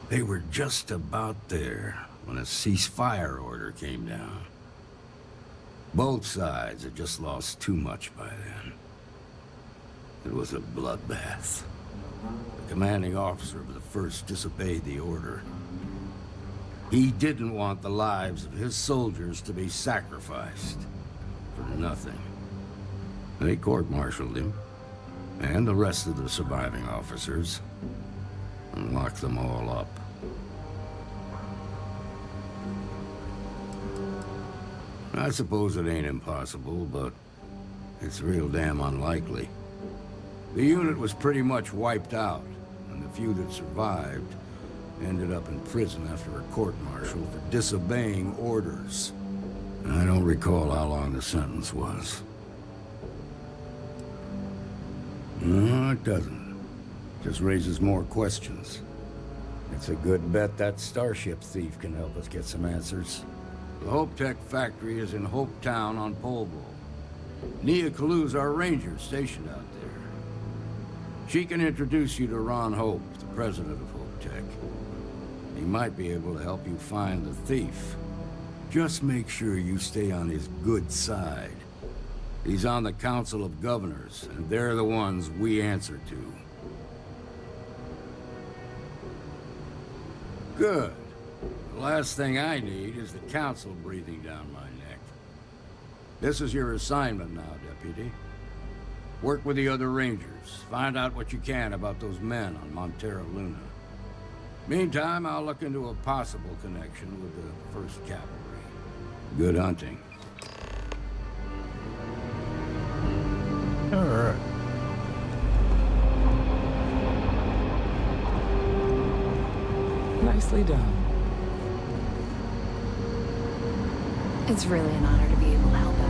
They were just about there when a ceasefire order came down. Both sides had just lost too much by then. It was a bloodbath. The commanding officer of the 1st disobeyed the order. He didn't want the lives of his soldiers to be sacrificed for nothing. They court-martialed him, and the rest of the surviving officers, and locked them all up. I suppose it ain't impossible, but it's real damn unlikely. The unit was pretty much wiped out, and the few that survived ended up in prison after a court-martial for disobeying orders. I don't recall how long the sentence was. No, it doesn't. Just raises more questions. It's a good bet that starship thief can help us get some answers. The Hope Tech factory is in Hope Town on Polvo. Nia Kalu's our ranger stationed out there. She can introduce you to Ron Hope, the president of Hope Tech. He might be able to help you find the thief. Just make sure you stay on his good side. He's on the Council of Governors, and they're the ones we answer to. Good. The last thing I need is the Council breathing down my neck. This is your assignment now, Deputy. Work with the other Rangers. Find out what you can about those men on Montero Luna. Meantime, I'll look into a possible connection with the 1st Cavalry. Good hunting. All right. Nicely done. It's really an honor to be able to help out.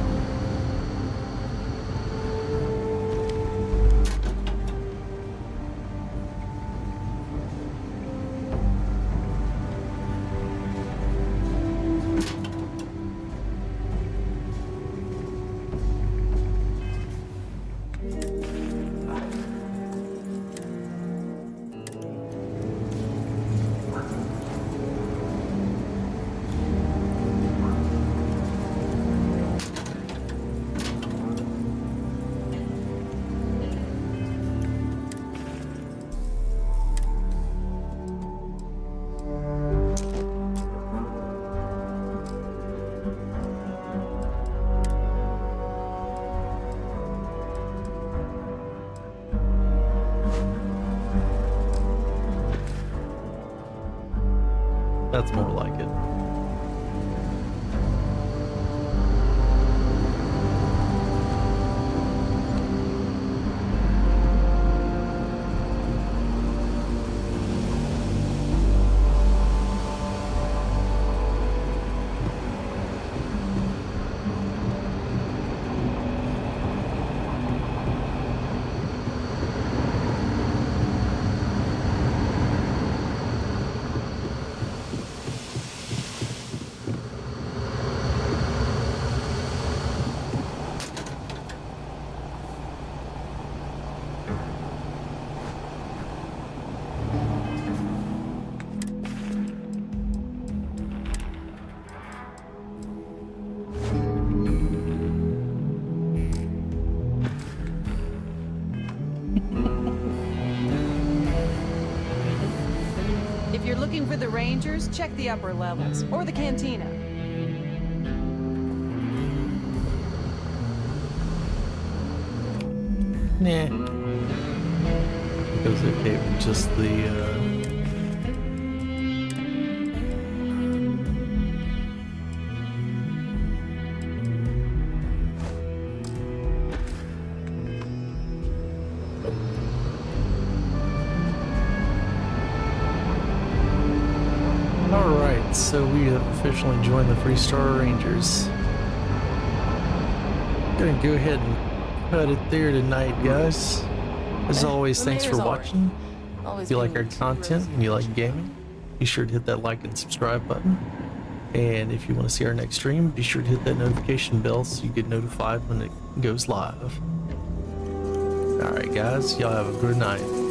That's more like it. If you're looking for the Rangers, check the upper levels, or the cantina. Nah. Because it gave me just the, Alright, so we have officially joined the Freestar Rangers. Gonna go ahead and cut it there tonight, guys. As always, thanks for watching. If you like our content and you like gaming, be sure to hit that like and subscribe button. And if you want to see our next stream, be sure to hit that notification bell so you get notified when it goes live. Alright guys, y'all have a good night.